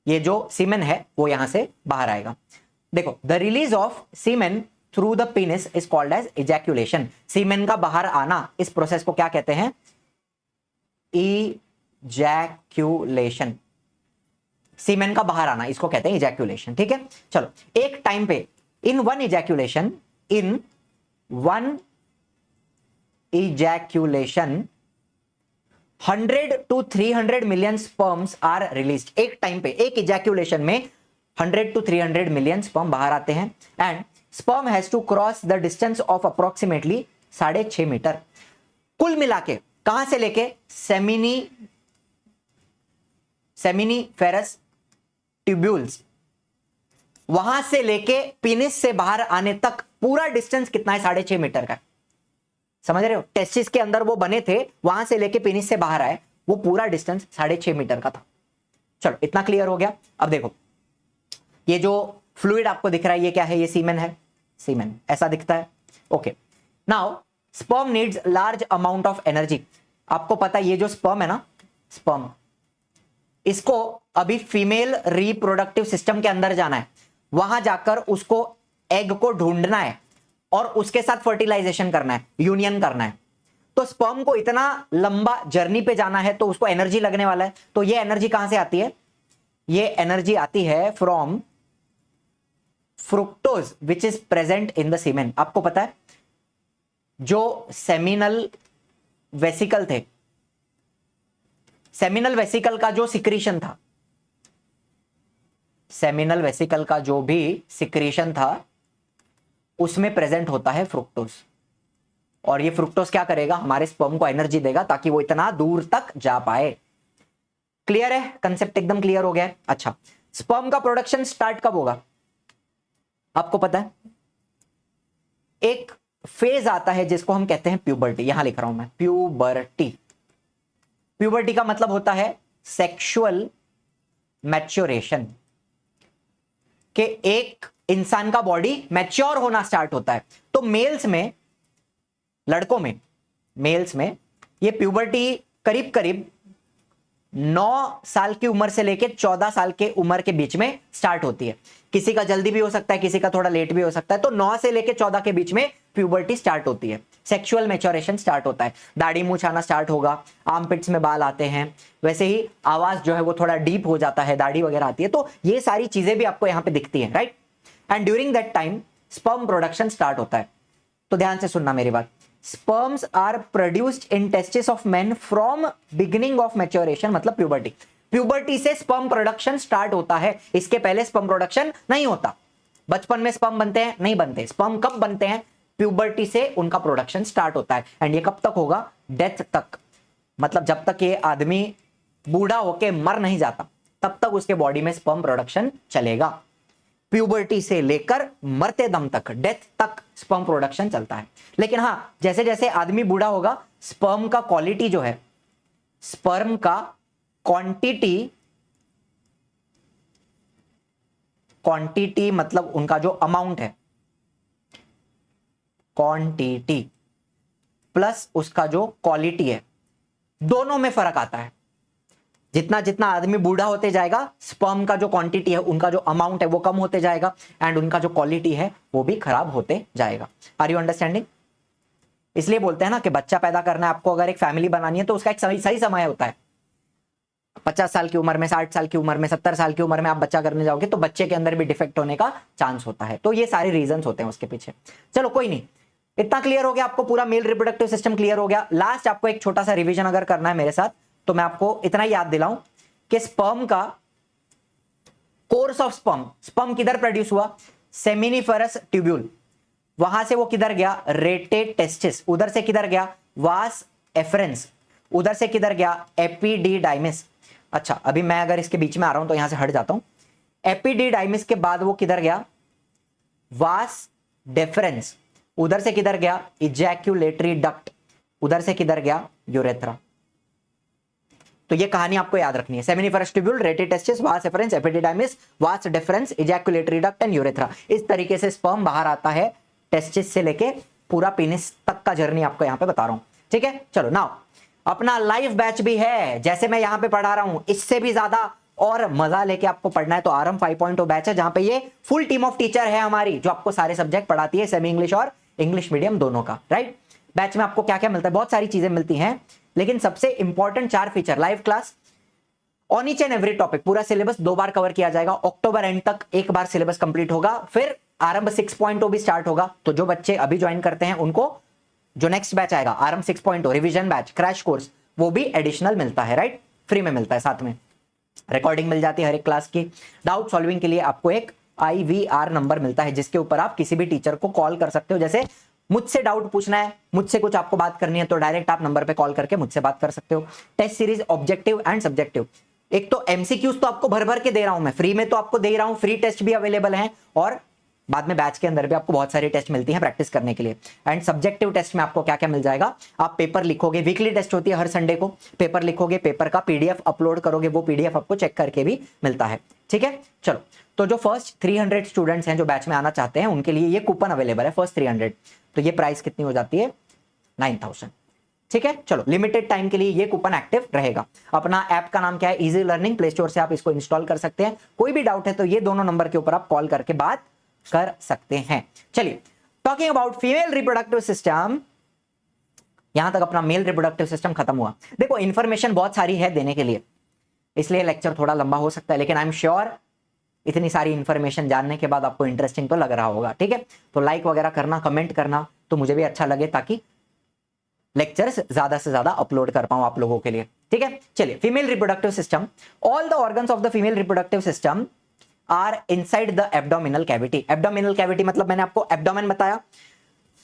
ये जो सीमेन है वो यहां से बाहर आएगा। देखो, the release of semen through the penis is called as ejaculation. Semen का बाहर आना, इस प्रोसेस को क्या कहते हैं, इजैक्यूलेशन। सीमेन का बाहर आना, इसको कहते हैं इजैक्यूलेशन। ठीक है, चलो, एक टाइम पे in one ejaculation 100 to 300 million sperms are released. एक टाइम पे, एक इजैक्यूलेशन में 100 to 300 मिलियन स्पर्म बाहर आते हैं। And sperm has to cross the distance of approximately 6.5 metre. कुल मिला के कहां से लेके, सेमिनीफेरस ट्यूब्यूल्स, वहां से लेके पेनिस से बाहर आने तक पूरा डिस्टेंस कितना है, 6.5 मीटर का। समझ रहे हो, टेस्टिस के अंदर वो बने थे, वहां से लेके पेनिस से बाहर आए, वो पूरा डिस्टेंस 6.5 मीटर का था। चलो, इतना क्लियर हो गया। अब देखो, ये जो फ्लूइड आपको दिख रहा है, ये क्या है, ये सीमेन है, सीमेन ऐसा दिखता है। Okay, now sperm needs large amount of energy. आपको पता है ये जो स्पर्म है ना, स्पर्म, इसको अभी फीमेल रिप्रोडक्टिव सिस्टम के अंदर जाना है, वहां जाकर उसको एग को ढूंढना है और उसके साथ फर्टिलाइजेशन करना है, यूनियन करना है। तो स्पर्म को इतना लंबा जर्नी पे जाना है, तो उसको एनर्जी लगने वाला है। तो ये एनर्जी कहां से आती है, ये एनर्जी आती है from fructose which is present in the semen. आपको पता है जो सेमिनल वेसिकल थे, सेमिनल वेसिकल का जो सिक्रीशन था, सेमिनल वेसिकल का जो भी सिक्रीशन था, उसमें प्रेजेंट होता है फ्रुक्टोज। और ये फ्रुक्टोज क्या करेगा, हमारे स्पर्म को एनर्जी देगा ताकि वो इतना दूर तक जा पाए। क्लियर है, कंसेप्ट एकदम क्लियर हो गया है। अच्छा, स्पर्म का प्रोडक्शन स्टार्ट कब होगा, आपको पता है, एक फेज आता है जिसको हम कहते हैं प्यूबर्टी। यहां लिख रहा हूं मैं, प्यूबर्टी। प्यूबर्टी का मतलब होता है सेक्सुअल मैच्योरेशन, कि एक इंसान का बॉडी मैच्योर होना स्टार्ट होता है। तो मेल्स में, लड़कों में, मेल्स में ये प्यूबर्टी करीब करीब 9 साल की उम्र से लेकर 14 साल के उम्र के बीच में स्टार्ट होती है। किसी का जल्दी भी हो सकता है, किसी का थोड़ा लेट भी हो सकता है। तो 9 से लेकर 14 के बीच में प्यूबर्टी स्टार्ट होती है। सेक्सुअल मैच्योरेशन स्टार्ट होता है, दाढ़ी मूंछ आना स्टार्ट होगा, आर्मपिट्स में बाल आते हैं, वैसे ही आवाज जो है वो थोड़ा डीप हो जाता है, दाढ़ी वगैरह आती है, तो ये सारी चीजें भी आपको यहाँ पे दिखती है, right. And during that time sperm production start होता है। तो ध्यान से सुनना मेरी बात, sperms are produced in testis of men from beginning of maturation, मतलब प्यूबर्टी। प्यूबर्टी से स्पर्म प्रोडक्शन स्टार्ट होता है, इसके पहले स्पर्म प्रोडक्शन नहीं होता। बचपन में स्पर्म बनते हैं? नहीं बनते। स्पर्म कब बनते हैं? प्यूबर्टी से उनका प्रोडक्शन स्टार्ट होता है। एंड ये कब तक होगा? डेथ तक, मतलब जब तक ये आदमी बूढ़ा होके मर नहीं जाता तब तक उसके बॉडी में स्पर्म प्रोडक्शन चलेगा। प्यूबर्टी से लेकर मरते दम तक, डेथ तक स्पर्म प्रोडक्शन चलता है। लेकिन हां, जैसे जैसे आदमी बूढ़ा होगा, स्पर्म का क्वालिटी जो है, स्पर्म का क्वांटिटी मतलब उनका जो अमाउंट है, क्वांटिटी प्लस उसका जो क्वालिटी है, दोनों में फर्क आता है। जितना जितना आदमी बूढ़ा होते जाएगा, स्पर्म का जो क्वांटिटी है, उनका जो अमाउंट है वो कम होते जाएगा, एंड उनका जो क्वालिटी है वो भी खराब होते जाएगा। Are you understanding? इसलिए बोलते हैं ना कि बच्चा पैदा करना है आपको, अगर एक फैमिली बनानी है तो उसका एक सही समय होता है। 50 साल की उम्र में, 60 साल की उम्र में, 70 साल की उम्र में आप बच्चा करने जाओगे तो बच्चे के अंदर भी डिफेक्ट होने का चांस होता है। तो ये सारे रीजंस होते हैं उसके पीछे। चलो कोई नहीं, इतना क्लियर हो गया आपको, पूरा मेल रिप्रोडक्टिव सिस्टम क्लियर हो गया। लास्ट आपको एक छोटा सा रिवीजन अगर करना है मेरे साथ, तो मैं आपको इतना याद दिलाऊं कि स्पर्म का कोर्स ऑफ स्पर्म किधर प्रोड्यूस हुआ? सेमिनिफरस ट्यूब्यूल, वहां से वो किधर गया? रेटे टेस्टिस, उधर से किधर गया? वास एफरेंस, उधर से किधर गया? एपिडिडाइमिस। अच्छा, अभी मैं अगर इसके बीच में आ रहा हूं तो यहां से हट जाता हूं। एपिडिडाइमिस के बाद वो किधर गया? वास डेफरेंस, उधर से किधर गया? इजैक्यूलेटरी डक्ट, उधर से किधर गया? यूरेथ्रा। तो ये कहानी आपको याद रखनी है। Seminiferous tubule, rete testis, vas efferens, epididymis, vas deferens, ejaculatory duct and urethra. इस तरीके से स्पर्म बाहर आता है, टेस्टिस से लेके पूरा पेनिस तक का जर्नी आपको यहां पे बता रहा हूं, ठीक है। चलो नाउ अपना लाइव बैच भी है, जैसे मैं यहां पे पढ़ा रहा हूं इससे भी ज्यादा और मजा लेके आपको पढ़ना है तो आरएम 5.0 बैच है, जहां पे ये फुल टीम ऑफ टीचर है हमारी, जो आपको सारे सब्जेक्ट पढ़ाती है, सेमी इंग्लिश और इंग्लिश मीडियम दोनों का, राइट। बैच में आपको क्या क्या मिलता है? बहुत सारी चीजें मिलती हैं, लेकिन सबसे important 4 feature, live class on each and every topic, पूरा सिलेबस 2 बार कवर किया जाएगा, अक्टूबर एंड तक एक बार सिलेबस कंप्लीट होगा, फिर आरंभ 6.0 भी स्टार्ट होगा। तो जो बच्चे अभी ज्वाइन करते हैं उनको जो नेक्स्ट बैच आएगा आरंभ 6.0 रिवीजन बैच, क्रैश कोर्स, वो भी एडिशनल मिलता है, राइट, फ्री में मिलता है, साथ में रिकॉर्डिंग मिल जाती है हर एक क्लास की। डाउट सॉल्विंग के लिए आपको एक IVR नंबर मिलता है, जिसके ऊपर आप किसी भी टीचर को कॉल कर सकते हो। जैसे मुझसे डाउट पूछना है, मुझसे कुछ आपको बात करनी है, तो डायरेक्ट आप नंबर पे कॉल करके मुझसे बात कर सकते हो। Test series objective and subjective, एक तो MCQs तो आपको भर भर के दे रहा हूं मैं, फ्री में तो आपको दे रहा हूं, फ्री टेस्ट भी अवेलेबल है, और बाद में बैच के अंदर भी आपको बहुत सारी टेस्ट मिलती हैं प्रैक्टिस करने के लिए। एंड सब्जेक्टिव टेस्ट में आपको क्या क्या मिल जाएगा? आप पेपर लिखोगे, वीकली टेस्ट होती है हर संडे को, पेपर लिखोगे, पेपर का PDF अपलोड करोगे, वो PDF आपको चेक करके भी मिलता है, ठीक है। चलो, तो जो फर्स्ट 300 स्टूडेंट्स हैं जो बैच में आना चाहते हैं, उनके लिए ये कूपन अवेलेबल है, फर्स्ट 300। तो ये प्राइस कितनी हो जाती है? 9000, ठीक है। चलो, लिमिटेड टाइम के लिए ये कूपन एक्टिव रहेगा। अपना ऐप का नाम क्या है? इजी लर्निंग, प्ले स्टोर से आप इसको इंस्टॉल कर सकते हैं। कोई भी डाउट है तो ये दोनों नंबर के ऊपर आप कॉल करके बात कर सकते हैं। चलिए, talking about female reproductive system, यहां तक अपना मेल रिप्रोडक्टिव सिस्टम खत्म हुआ। देखो, इंफॉर्मेशन बहुत सारी है देने के लिए, इसलिए लेक्चर थोड़ा लंबा हो सकता है, लेकिन आई एम श्योर इतनी सारी इंफॉर्मेशन जानने के बाद आपको इंटरेस्टिंग तो लग रहा होगा, ठीक है। तो लाइक वगैरह करना, कमेंट करना, तो मुझे भी अच्छा लगे, ताकि लेक्चर्स ज्यादा से ज्यादा अपलोड कर पाऊं आप लोगों के लिए, ठीक है। चलिए, female reproductive system, all the organs of the female reproductive system are inside the abdominal cavity. Abdominal cavity मतलब मैंने आपको एब्डोमेन बताया,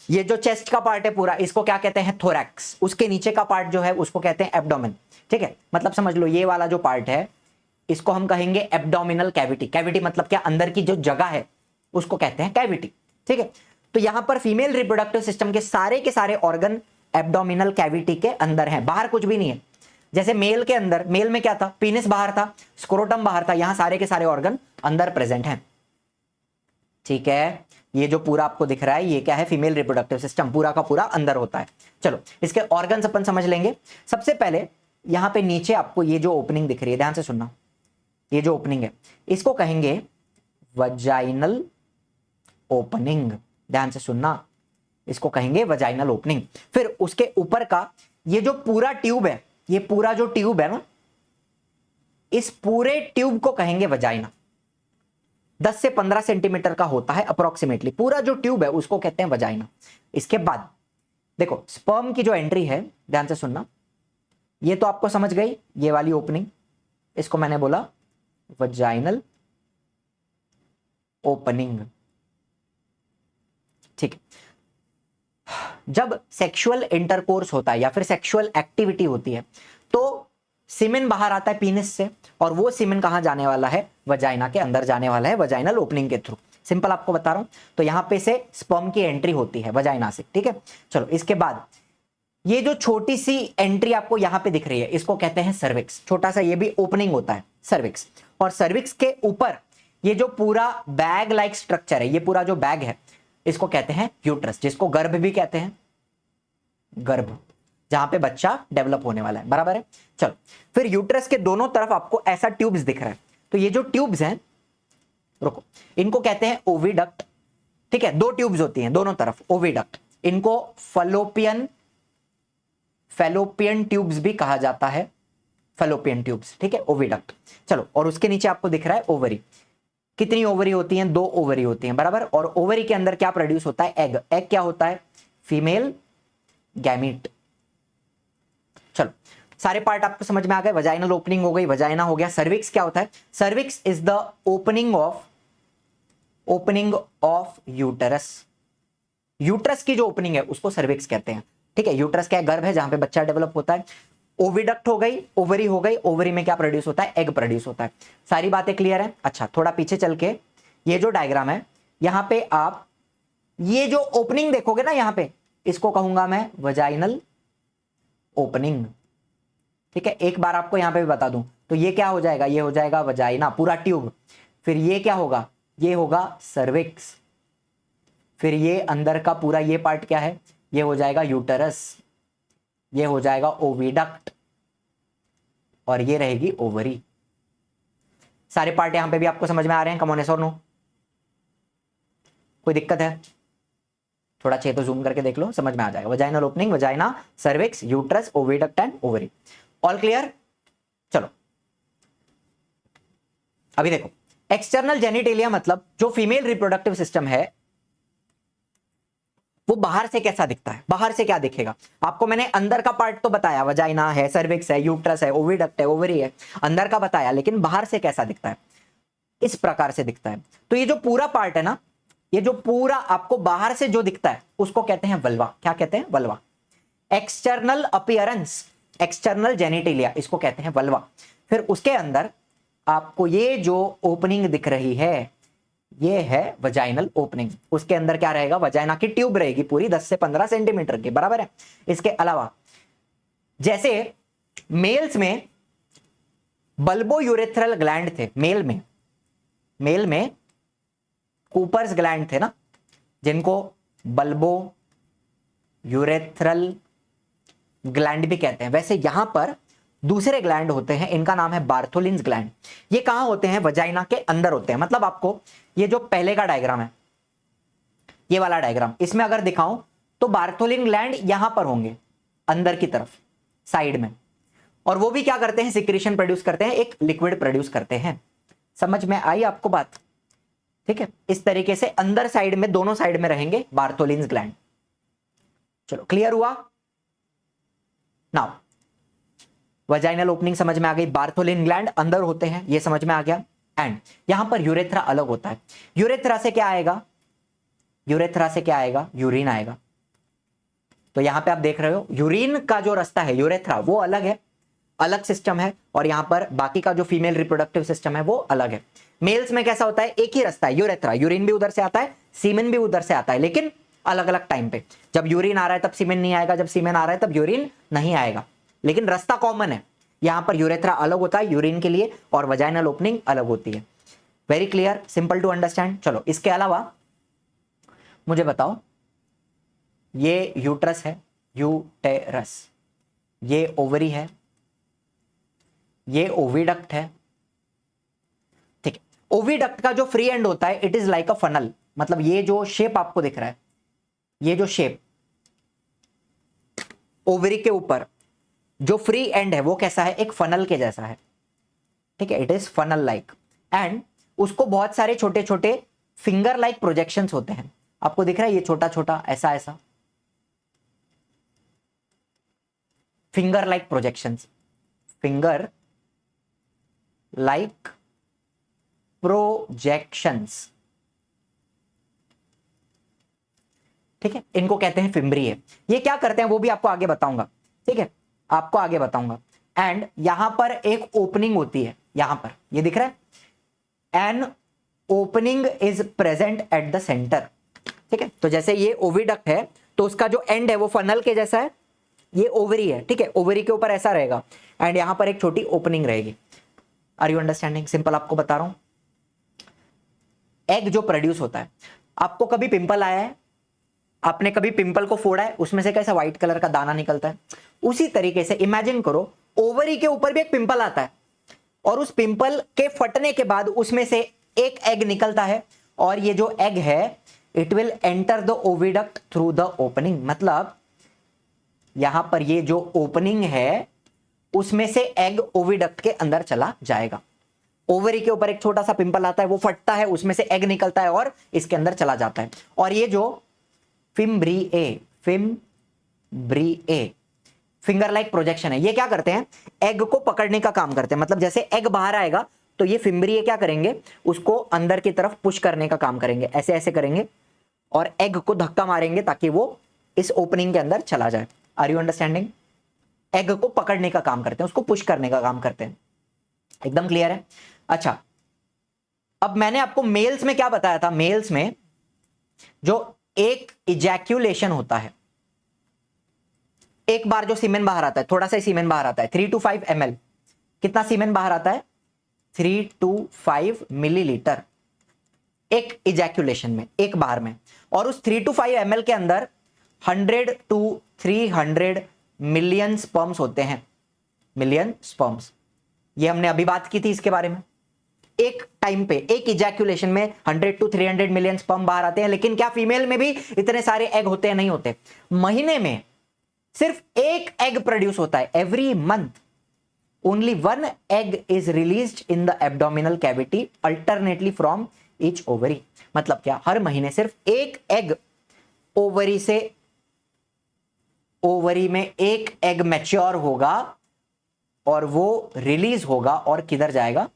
ये जो चेस्ट का पार्ट है पूरा, इसको क्या कहते हैं? थोरैक्स। उसके नीचे का पार्ट जो है उसको कहते हैं एब्डोमेन, ठीक है। मतलब समझ लो, ये वाला जो पार्ट है इसको हम कहेंगे एब्डोमिनल कैविटी। कैविटी मतलब क्या? अंदर की जो जगह है उसको कहते हैं कैविटी, ठीक है। तो यहां पर फीमेल रिप्रोडक्टिव सिस्टम के सारे ऑर्गन एब्डोमिनल कैविटी के अंदर हैं, बाहर कुछ भी नहीं है। जैसे मेल के अंदर, मेल में क्या था? पीनिस बाहर था, स्क्रोटम बाहर था, यहां सारे के सारे ऑर्गन अंदर प्रेजेंट हैं, ठीक है। ये जो पूरा आपको दिख रहा है, ये क्या है? फीमेल रिप्रोडक्टिव सिस्टम, पूरा का पूरा अंदर होता है। चलो, इसके ऑर्गन्स अपन समझ लेंगे। सबसे पहले यहां पे नीचे आपको ये जो ओपनिंग दिख रही है, ध्यान से सुनना, ये जो ओपनिंग है इसको कहेंगे वजाइनल ओपनिंग। ध्यान से सुनना, इसको कहेंगे वजाइनल ओपनिंग। फिर उसके ऊपर का ये जो पूरा ट्यूब है, ये पूरा जो ट्यूब है ना, इस पूरे ट्यूब को कहेंगे वजाइना। 10 से 15 सेंटीमीटर का होता है अप्रोक्सीमेटली, पूरा जो ट्यूब है उसको कहते हैं वजाइना। इसके बाद देखो स्पर्म की जो एंट्री है, ध्यान से सुनना, ये तो आपको समझ गई, ये वाली ओपनिंग, इसको मैंने बोला वजाइनल ओपनिंग। ठीक है, जब सेक्सुअल इंटरकोर्स होता है या फिर सेक्सुअल एक्टिविटी होती है तो सीमेन बाहर आता है पीनिस से, और वो सीमेन कहां जाने वाला है, वजाइना के अंदर जाने वाला है, वजाइनल ओपनिंग के थ्रू। सिंपल आपको बता रहा हूं। तो यहां पे से स्पर्म की एंट्री होती है वजाइना से। ठीक है, चलो इसके बाद ये जो छोटी सी एंट्री आपको यहां पे दिख रही है, इसको कहते हैं सर्विक्स। छोटा सा ये भी ओपनिंग होता है, सर्विक्स। और सर्विक्स के ऊपर ये जो पूरा बैग लाइक स्ट्रक्चर है, ये पूरा जो बैग है, इसको कहते हैं यूट्रस, जिसको गर्भ भी कहते हैं, गर्भ, जहां पे बच्चा डेवलप होने वाला है। बराबर है। चलो फिर यूट्रस के दोनों तरफ आपको ऐसा ट्यूब्स दिख रहा है। तो ये जो ट्यूब्स हैं, रुको, इनको कहते हैं ओविडक्ट। ठीक है, दो ट्यूब्स होती हैं दोनों तरफ, ओविडक्ट। इनको फैलोपियन ट्यूब्स भी कहा जाता है, फैलोपियन ट्यूब्स। ठीक है, ओविडक्ट। चलो, और उसके नीचे आपको दिख रहा है ओवरी। कितनी ओवरी होती हैं? 2 ओवरी होती हैं। बराबर। और ओवरी के अंदर क्या प्रोड्यूस होता है? एग। एग क्या होता है? Female gamete. चलो, सारे पार्ट आपको समझ में आ गए। वजाइनल ओपनिंग हो गई, वजाइना हो गया। सर्विक्स क्या होता है? Cervix is the opening of uterus. Uterus की जो ओपनिंग है उसको सर्विक्स कहते हैं। ठीक है, यूटरस क्या है? गर्भ है जहां पे बच्चा डेवलप होता है। ओविडक्ट हो गई, ओवरी हो गई, ओवरी में क्या प्रोड्यूस होता है? एग प्रोड्यूस होता है। सारी बातें क्लियर है? अच्छा, थोड़ा पीछे चल के ये जो डायग्राम है, यहां पे आप ये जो ओपनिंग देखोगे ना, यहां पे इसको कहूंगा मैं वजाइनल ओपनिंग। ठीक है, एक बार आपको यहां पे भी बता दूं तो ये क्या हो जाएगा? ये हो जाएगा वजाइना, पूरा ट्यूब। फिर ये क्या होगा? ये होगा सर्विक्स। फिर ये अंदर का पूरा ये पार्ट क्या है? ये हो जाएगा यूटरस। ये हो जाएगा ओविडक्ट, और ये रहेगी ओवरी। सारे पार्ट यहां पे भी आपको समझ में आ रहे हैं? कम ऑन, यस और नो? कोई दिक्कत है? थोड़ा चाहिए तो जूम करके देख लो, समझ में आ जाएगा। Vaginal opening, vagina, cervix, uterus, oviduct and ovary. All clear? चलो अभी देखो, एक्सटर्नल जेनिटेलिया मतलब जो फीमेल रिप्रोडक्टिव सिस्टम है वो बाहर से कैसा दिखता है। बाहर से क्या दिखेगा आपको? मैंने अंदर का पार्ट तो बताया, वजाइना है, सर्विक्स है, यूट्रस है, ओविडक्ट है, ओवरी है, अंदर का बताया, लेकिन बाहर से कैसा दिखता है? इस प्रकार से दिखता है। तो ये जो पूरा पार्ट है ना, ये जो पूरा आपको बाहर से जो दिखता है उसको कहते हैं वल्वा। क्या कहते हैं? Vulva. External appearance, external genitalia, इसको कहते हैं वल्वा। फिर उसके अंदर आपको ये जो ओपनिंग दिख रही है, ये है वजाइनल ओपनिंग। उसके अंदर क्या रहेगा? वजाइना की ट्यूब रहेगी पूरी 10 से 15 सेंटीमीटर की। बराबर है। इसके अलावा जैसे मेल्स में बल्बो यूरेथ्रल ग्लैंड थे, मेल में कूपर्स ग्लैंड थे ना, जिनको बल्बो यूरेथ्रल ग्लैंड भी कहते हैं। वैसे यहां पर दूसरे ग्लैंड होते हैं, इनका नाम है बार्थोलिन्स ग्लैंड। ये कहां होते हैं? वजाइना के अंदर होते हैं। मतलब आपको ये जो पहले का डायग्राम है, ये वाला डायग्राम, इसमें अगर दिखाऊं तो बार्थोलिन ग्लैंड यहां पर होंगे, अंदर की तरफ, साइड में। और वो भी क्या करते हैं? सिक्रीशन प्रोड्यूस करते हैं, एक लिक्विड प्रोड्यूस करते हैं। समझ में आई आपको बात? ठीक है, इस तरीके से अंदर साइड में, दोनों साइड में रहेंगे बार्थोलिन्स ग्लैंड। चलो, क्लियर हुआ? नाउ वजाइनल ओपनिंग समझ में आ गई, बार्थोलिन ग्लैंड अंदर होते हैं, ये समझ में आ गया। एंड यहां पर यूरेथ्रा अलग होता है। यूरेथ्रा से क्या आएगा? यूरेथ्रा से क्या आएगा? यूरिन आएगा। तो यहां पे आप देख रहे हो यूरिन का जो रास्ता है, यूरेथ्रा, वो अलग है, अलग सिस्टम है। और यहां पर बाकी का जो फीमेल रिप्रोडक्टिव सिस्टम है वो अलग है। मेल्स में कैसा होता है? एक ही रास्ता है, यूरेथ्रा। यूरिन भी उधर से आता है, सीमेन भी उधर से आता है, लेकिन अलग अलग टाइम पे। जब यूरिन आ रहा है तब सीमेन नहीं आएगा, जब सीमेन आ रहा है तब यूरिन नहीं आएगा, लेकिन रास्ता कॉमन है। यहां पर यूरेथ्रा अलग होता है यूरिन के लिए, और वजाइनल ओपनिंग अलग होती है। Very clear, simple to understand. चलो, इसके अलावा मुझे बताओ, ये यूट्रस है, यूटेरस, ये ओवरी है, ये ओविडक्ट है। ठीक है, ओविडक्ट का जो फ्री एंड होता है, it is like a funnel. मतलब ये जो शेप आपको दिख रहा है, ये जो शेप ओवरी के ऊपर जो फ्री एंड है वो कैसा है, एक फनल के जैसा है, ठीक है, it is funnel like, and उसको बहुत सारे छोटे छोटे फिंगर लाइक प्रोजेक्शंस होते हैं। आपको दिख रहा है ये छोटा छोटा ऐसा ऐसा finger like projections, finger like projections, ठीक है, इनको कहते हैं फिम्ब्रिए। ये क्या करते हैं वो भी आपको आगे बताऊंगा, ठीक है, आपको आगे बताऊंगा। एंड यहां पर एक ओपनिंग होती है, यहां पर ये दिख रहा है, an opening is present at the centre, ठीक है। तो जैसे ये ओविडक्ट है तो उसका जो एंड है वो फनल के जैसा है, ये ओवरी है, ठीक है, ओवरी के ऊपर ऐसा रहेगा एंड यहां पर एक छोटी ओपनिंग रहेगी। Are you understanding? सिंपल आपको बता रहा हूं। एग जो प्रोड्यूस होता है, आपको कभी पिंपल आया है, आपने कभी पिंपल को फोड़ा है, उसमें से कैसा व्हाइट कलर का दाना निकलता है, उसी तरीके से इमेजिन करो ओवरी के ऊपर भी एक पिंपल आता है और उस पिंपल के फटने के बाद उसमें से एक एग निकलता है और ये जो एग है it will enter the oviduct through the opening. मतलब यहां पर ये जो ओपनिंग है उसमें से एग ओविडक्ट के अंदर चला जाएगा। ओवरी के ऊपर एक छोटा सा पिंपल आता है, वो फटता है, उसमें से एग निकलता है और इसके अंदर चला जाता है। और ये जो फिम्ब्रिए फिंगर लाइक प्रोजेक्शन है, ये क्या करते हैं, एग को पकड़ने का काम करते हैं। मतलब जैसे एग बाहर आएगा तो ये फिम्ब्रिए क्या करेंगे, उसको अंदर की तरफ पुश करने का काम करेंगे, ऐसे ऐसे करेंगे और एग को धक्का मारेंगे ताकि वो इस ओपनिंग के अंदर चला जाए। Are you understanding? एग को पकड़ने का काम करते हैं, उसको पुश करने का काम करते हैं। एकदम क्लियर है? अच्छा, अब मैंने आपको मेल्स में क्या बताया था, मेल्स में जो एक इजैक्यूलेशन होता है, एक बार जो सीमेन बाहर आता है, थोड़ा सा सीमेन बाहर आता है 3 to 5 ml, कितना सीमेन बाहर आता है, 3 to 5 मिलीलीटर एक इजैक्यूलेशन में, एक बार में। और उस 3 to 5 ml के अंदर 100 to 300 मिलियन स्पर्म्स होते हैं, मिलियन स्पर्म्स। ये हमने अभी बात की थी इसके बारे में। एक टाइम पे एक इजैक्यूलेशन में 100 to 300 मिलियन स्पर्म बाहर आते हैं। लेकिन क्या फीमेल में भी इतने सारे एग होते हैं? नहीं होते। महीने में सिर्फ एक एग प्रोड्यूस होता है। Every month only one egg is released in the abdominal cavity alternately from each ovary. मतलब क्या, हर महीने सिर्फ एक एग ओवरी से, ओवरी में एक एग मैच्योर होगा और वो रिलीज होगा और किधर जाएगा,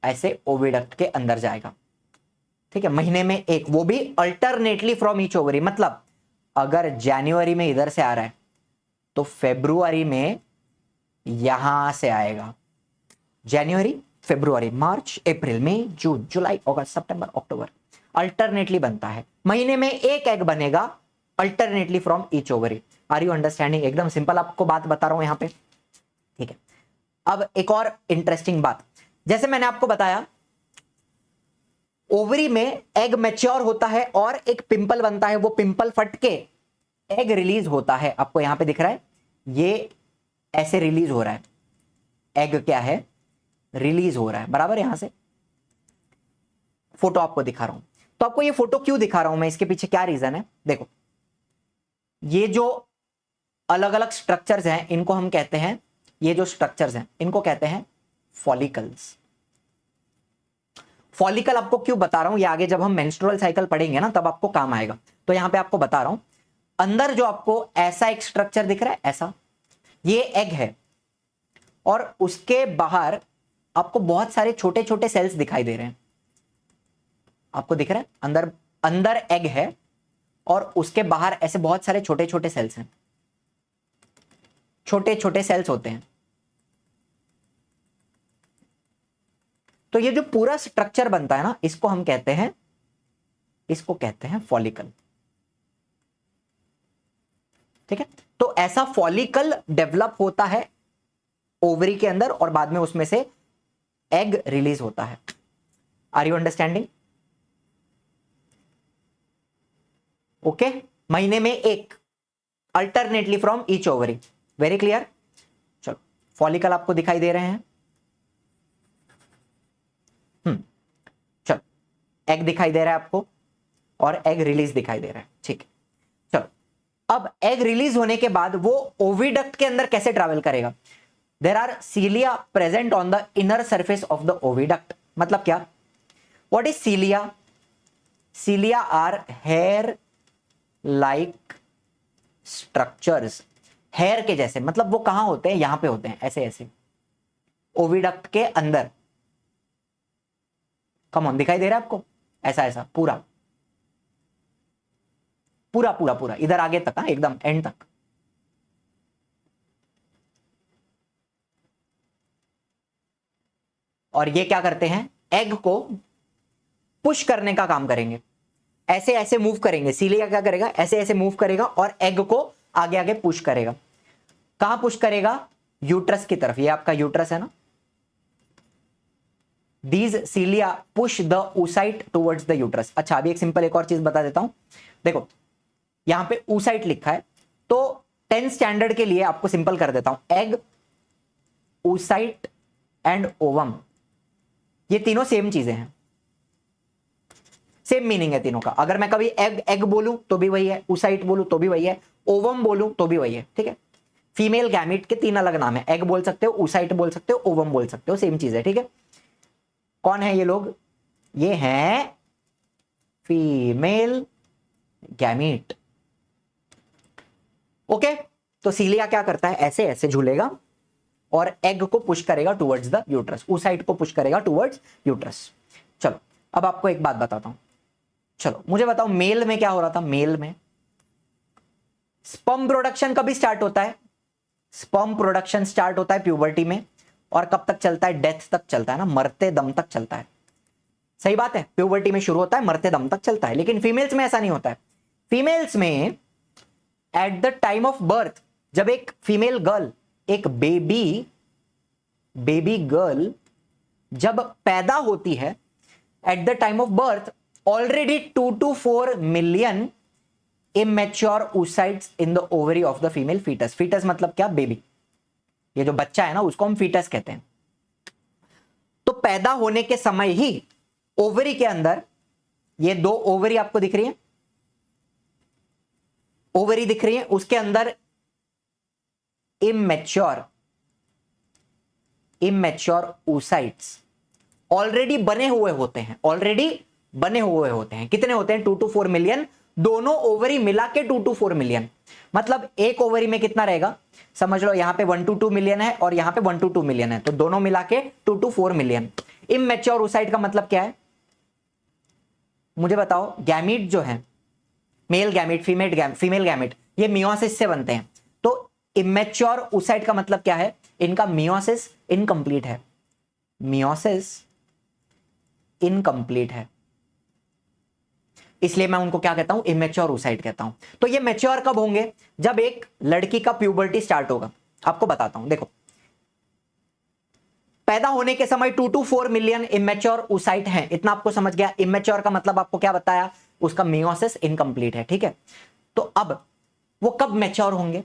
ऐसे ओविडक्ट के अंदर जाएगा। ठीक है, महीने में एक, वो भी अल्टरनेटली फ्रॉम ईच ओवरी। मतलब अगर जनवरी में इधर से आ रहा है तो फेब्रुआरी में यहां से आएगा। जनवरी, फेब्रुआरी, मार्च, अप्रैल, मई, जून, जुलाई, अगस्त, सितंबर, अक्टूबर, अल्टरनेटली बनता है। महीने में एक एग बनेगा alternately from each ovary. Are you understanding? एकदम सिंपल आपको बात बता रहा हूं यहां पे। ठीक है, अब एक और इंटरेस्टिंग बात, जैसे मैंने आपको बताया ओवरी में एग मैच्योर होता है और एक पिंपल बनता है, वो पिंपल फट के एग रिलीज होता है। आपको यहां पे दिख रहा है ये ऐसे रिलीज हो रहा है, एग क्या है, रिलीज हो रहा है, बराबर। यहां से फोटो आपको दिखा रहा हूं। तो आपको ये फोटो क्यों दिखा रहा हूं मैं, इसके पीछे क्या रीजन है, देखो। ये जो अलग अलग स्ट्रक्चर्स हैं इनको हम कहते हैं, ये जो स्ट्रक्चर्स हैं इनको कहते हैं फॉलिकल्स। फॉलिकल आपको क्यों बता रहा हूं, ये आगे जब हम मेंस्ट्रुअल साइकिल पढ़ेंगे ना तब आपको काम आएगा। तो यहां पे आपको बता रहा हूं, अंदर जो आपको ऐसा एक स्ट्रक्चर दिख रहा है, ऐसा, ये एग है और उसके बाहर आपको बहुत सारे छोटे छोटे सेल्स दिखाई दे रहे हैं। आपको दिख रहा है अंदर, अंदर एग है और उसके बाहर ऐसे बहुत सारे छोटे छोटे सेल्स हैं, छोटे छोटे सेल्स होते हैं। तो ये जो पूरा स्ट्रक्चर बनता है ना, इसको हम कहते हैं, इसको कहते हैं फॉलिकल। ठीक है, तो ऐसा फॉलिकल डेवलप होता है ओवरी के अंदर और बाद में उसमें से एग रिलीज होता है। Are you understanding? ओके, महीने में एक, alternately from each ovary. Very clear? चलो, फॉलिकल आपको दिखाई दे रहे हैं। चलो, एग दिखाई दे रहा है आपको, और एग रिलीज दिखाई दे रहा है, ठीक है। चलो, अब एग रिलीज होने के बाद वो ओविडक्ट के अंदर कैसे ट्रैवल करेगा? There are cilia present on the inner surface of the oviduct. मतलब क्या? What is cilia? Cilia are hair like structures, hair के जैसे। मतलब वो कहां होते हैं? यहां पे होते हैं, ऐसे ऐसे ओविडक्ट के अंदर। कम ऑन, दिखाई दे रहा है आपको? ऐसा ऐसा पूरा पूरा पूरा पूरा इधर आगे तक, एकदम एंड तक। और ये क्या करते हैं? एग को पुश करने का काम करेंगे, ऐसे ऐसे मूव करेंगे। सीलिया क्या करेगा? ऐसे ऐसे मूव करेगा और एग को आगे आगे पुश करेगा। कहां पुश करेगा? यूट्रस की तरफ। ये आपका यूट्रस है ना। These cilia push the oocyte towards the uterus। अच्छा, अभी एक सिंपल एक और चीज बता देता हूं। देखो, यहां पे oocyte लिखा है, तो 10th स्टैंडर्ड के लिए आपको सिंपल कर देता हूं। एग, oocyte एंड ओवम, ये तीनों सेम चीजें हैं, सेम मीनिंग है तीनों का। अगर मैं कभी एग एग बोलूं तो भी वही है, oocyte बोलूं तो भी वही है, ओवम बोलूं तो भी वही है, ठीक है। फीमेल गैमिट के 3 अलग नाम है, एग बोल सकते हो, oocyte बोल सकते हो, ओवम बोल सकते हो, सेम चीज है, ठीक है। कौन है ये लोग? ये हैं फीमेल गैमीट। ओके, तो सीलिया क्या करता है? ऐसे ऐसे झूलेगा और एग को पुश करेगा टुवर्ड्स द यूट्रस, oocyte को पुश करेगा टुवर्ड्स यूट्रस। चलो, अब आपको एक बात बताता हूं। चलो मुझे बताओ, मेल में क्या हो रहा था? मेल में स्पर्म प्रोडक्शन कभी स्टार्ट होता है? स्पर्म प्रोडक्शन स्टार्ट होता है प्यूबर्टी में, और कब तक चलता है? डेथ तक चलता है ना, मरते दम तक चलता है। सही बात है, प्यूबर्टी में शुरू होता है, मरते दम तक चलता है। लेकिन फीमेल्स में ऐसा नहीं होता है। फीमेल्स में at the time of birth, जब एक फीमेल गर्ल, एक बेबी गर्ल जब पैदा होती है, at the time of birth already 2 to 4 million immature oocytes in the ovary of the female foetus. Foetus मतलब क्या? बेबी। ये जो बच्चा है ना, उसको हम फीटस कहते हैं। तो पैदा होने के समय ही ओवरी के अंदर, ये 2 ओवरी आपको दिख रही है, ओवरी दिख रही है, उसके अंदर इमेच्योर oocytes ऑलरेडी बने हुए होते हैं, कितने होते हैं? 2 to 4 मिलियन। दोनों ओवरी मिला के 2 to 4 मिलियन। मतलब एक ओवरी में कितना रहेगा? समझ लो, यहां पे 1 to 2 मिलियन है और यहां पे 1 to 2 मिलियन है, तो दोनों मिला के 2 to 4 मिलियन। इमेच्योर oocyte का मतलब क्या है? मुझे बताओ। गैमीट जो है, मेल गैमीट, फीमेल गैमीट, ये मियोसिस से बनते हैं। तो इमेच्योर oocyte का मतलब क्या है? इनका मियोसिस इनकम्प्लीट है, मियोसिस इनकम्प्लीट है, इसलिए मैं उनको क्या कहता हूं? इमेच्योर oocyte कहता हूं। तो ये मैच्योर कब होंगे? जब एक लड़की का प्यूबर्टी स्टार्ट होगा। आपको बताता हूं, देखो, पैदा होने के समय 2 to 4 मिलियन इमेच्योर oocyte हैं, इतना आपको समझ गया। इमेच्योर का मतलब आपको क्या बताया? उसका मियोसिस इनकम्प्लीट है, ठीक है। तो अब वो कब मैच्योर होंगे?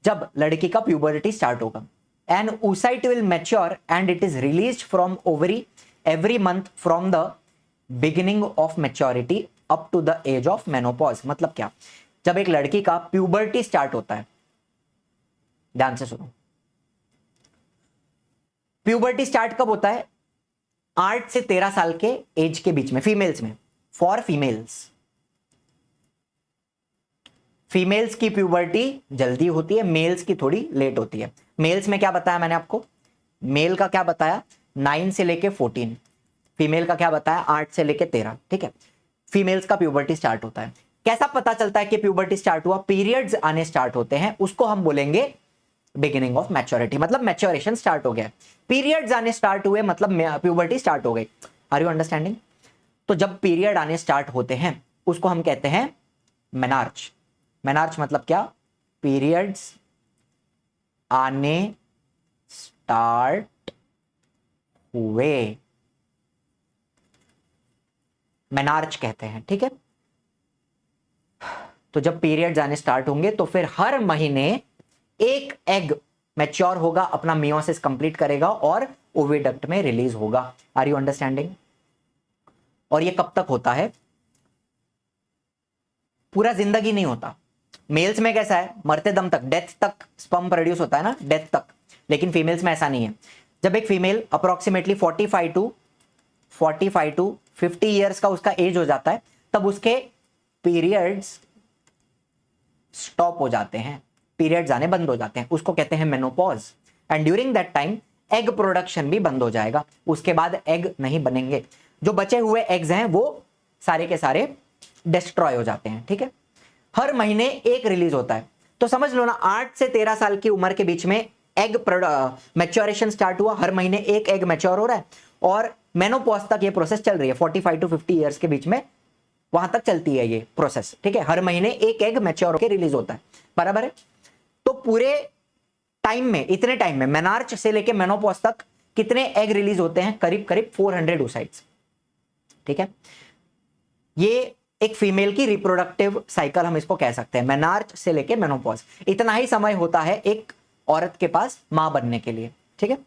जब लड़की का प्यूबर्टी स्टार्ट होगा। An oocyte will mature and it is released from ovary every month from the beginning of maturity up to the age of menopause. मतलब क्या? जब एक लड़की का प्यूबर्टी स्टार्ट होता है, ध्यान से सुनो, प्यूबर्टी स्टार्ट कब होता है? 8 से 13 साल के एज के बीच में, फीमेल्स में। फॉर फीमेल्स की प्यूबर्टी जल्दी होती है, मेल्स की थोड़ी लेट होती है। मेल्स में क्या बताया मैंने आपको? मेल का क्या बताया? 9 से लेके 14। फीमेल का क्या बताया? 8 से लेके 13, ठीक है। फीमेल्स का प्यूबर्टी स्टार्ट होता है। कैसा पता चलता है कि प्यूबर्टी स्टार्ट हुआ? पीरियड्स आने स्टार्ट होते हैं, उसको हम बोलेंगे बिगिनिंग ऑफ मैच्योरिटी, मतलब मैच्योरेशन स्टार्ट हो गया। पीरियड्स आने स्टार्ट हुए मतलब प्यूबर्टी स्टार्ट हो गई। Are you understanding? तो जब पीरियड आने स्टार्ट होते हैं, उसको हम कहते हैं मेनार्च। मेनार्च मतलब क्या? पीरियड्स आने स्टार्ट हुए, मेनार्च कहते हैं, ठीक है। तो जब पीरियड्स आने स्टार्ट होंगे तो फिर हर महीने एक एग मैच्योर होगा, अपना मियोसिस कंप्लीट करेगा और ओविडक्ट में रिलीज होगा। Are you understanding? और ये कब तक होता है? पूरा जिंदगी नहीं होता। मेल्स में कैसा है, मरते दम तक, डेथ तक स्पर्म प्रोड्यूस होता है ना, डेथ तक, लेकिन फीमेल्स में ऐसा नहीं है। जब एक फीमेल अप्रोक्सीमेटली 45 टू 50 ईयर्स का उसका एज हो जाता है, तब उसके पीरियड्स स्टॉप हो जाते हैं, पीरियड्स आने बंद हो जाते हैं, उसको कहते हैं menopause. And during that time egg production भी बंद हो जाएगा, उसके बाद एग नहीं बनेंगे, जो बचे हुए एग्स हैं वो सारे के सारे डिस्ट्रॉय हो जाते हैं। ठीक है, हर महीने एक रिलीज होता है, तो समझ लो ना 8 से 13 साल की उम्र के बीच में एग मैच्योरेशन स्टार्ट हुआ, हर महीने एक एग मैच्योर हो रहा है, और मेनोपॉज तक ये प्रोसेस चल रही है, 45 टू 50 ईयर्स के बीच में वहां तक चलती है ये प्रोसेस। ठीक है, हर महीने एक एग मैच्योर होकर रिलीज होता है, बराबर है। तो पूरे टाइम में, इतने टाइम में मेनार्च से लेके मेनोपॉज तक कितने एग रिलीज होते हैं, करीब करीब 400 oocytes। ठीक है, ये एक फीमेल की रिप्रोडक्टिव साइकिल हम इसको कह सकते हैं, मेनार्च से लेके मेनोपॉज, इतना ही समय होता है एक औरत के पास मां बनने के लिए। ठीक है,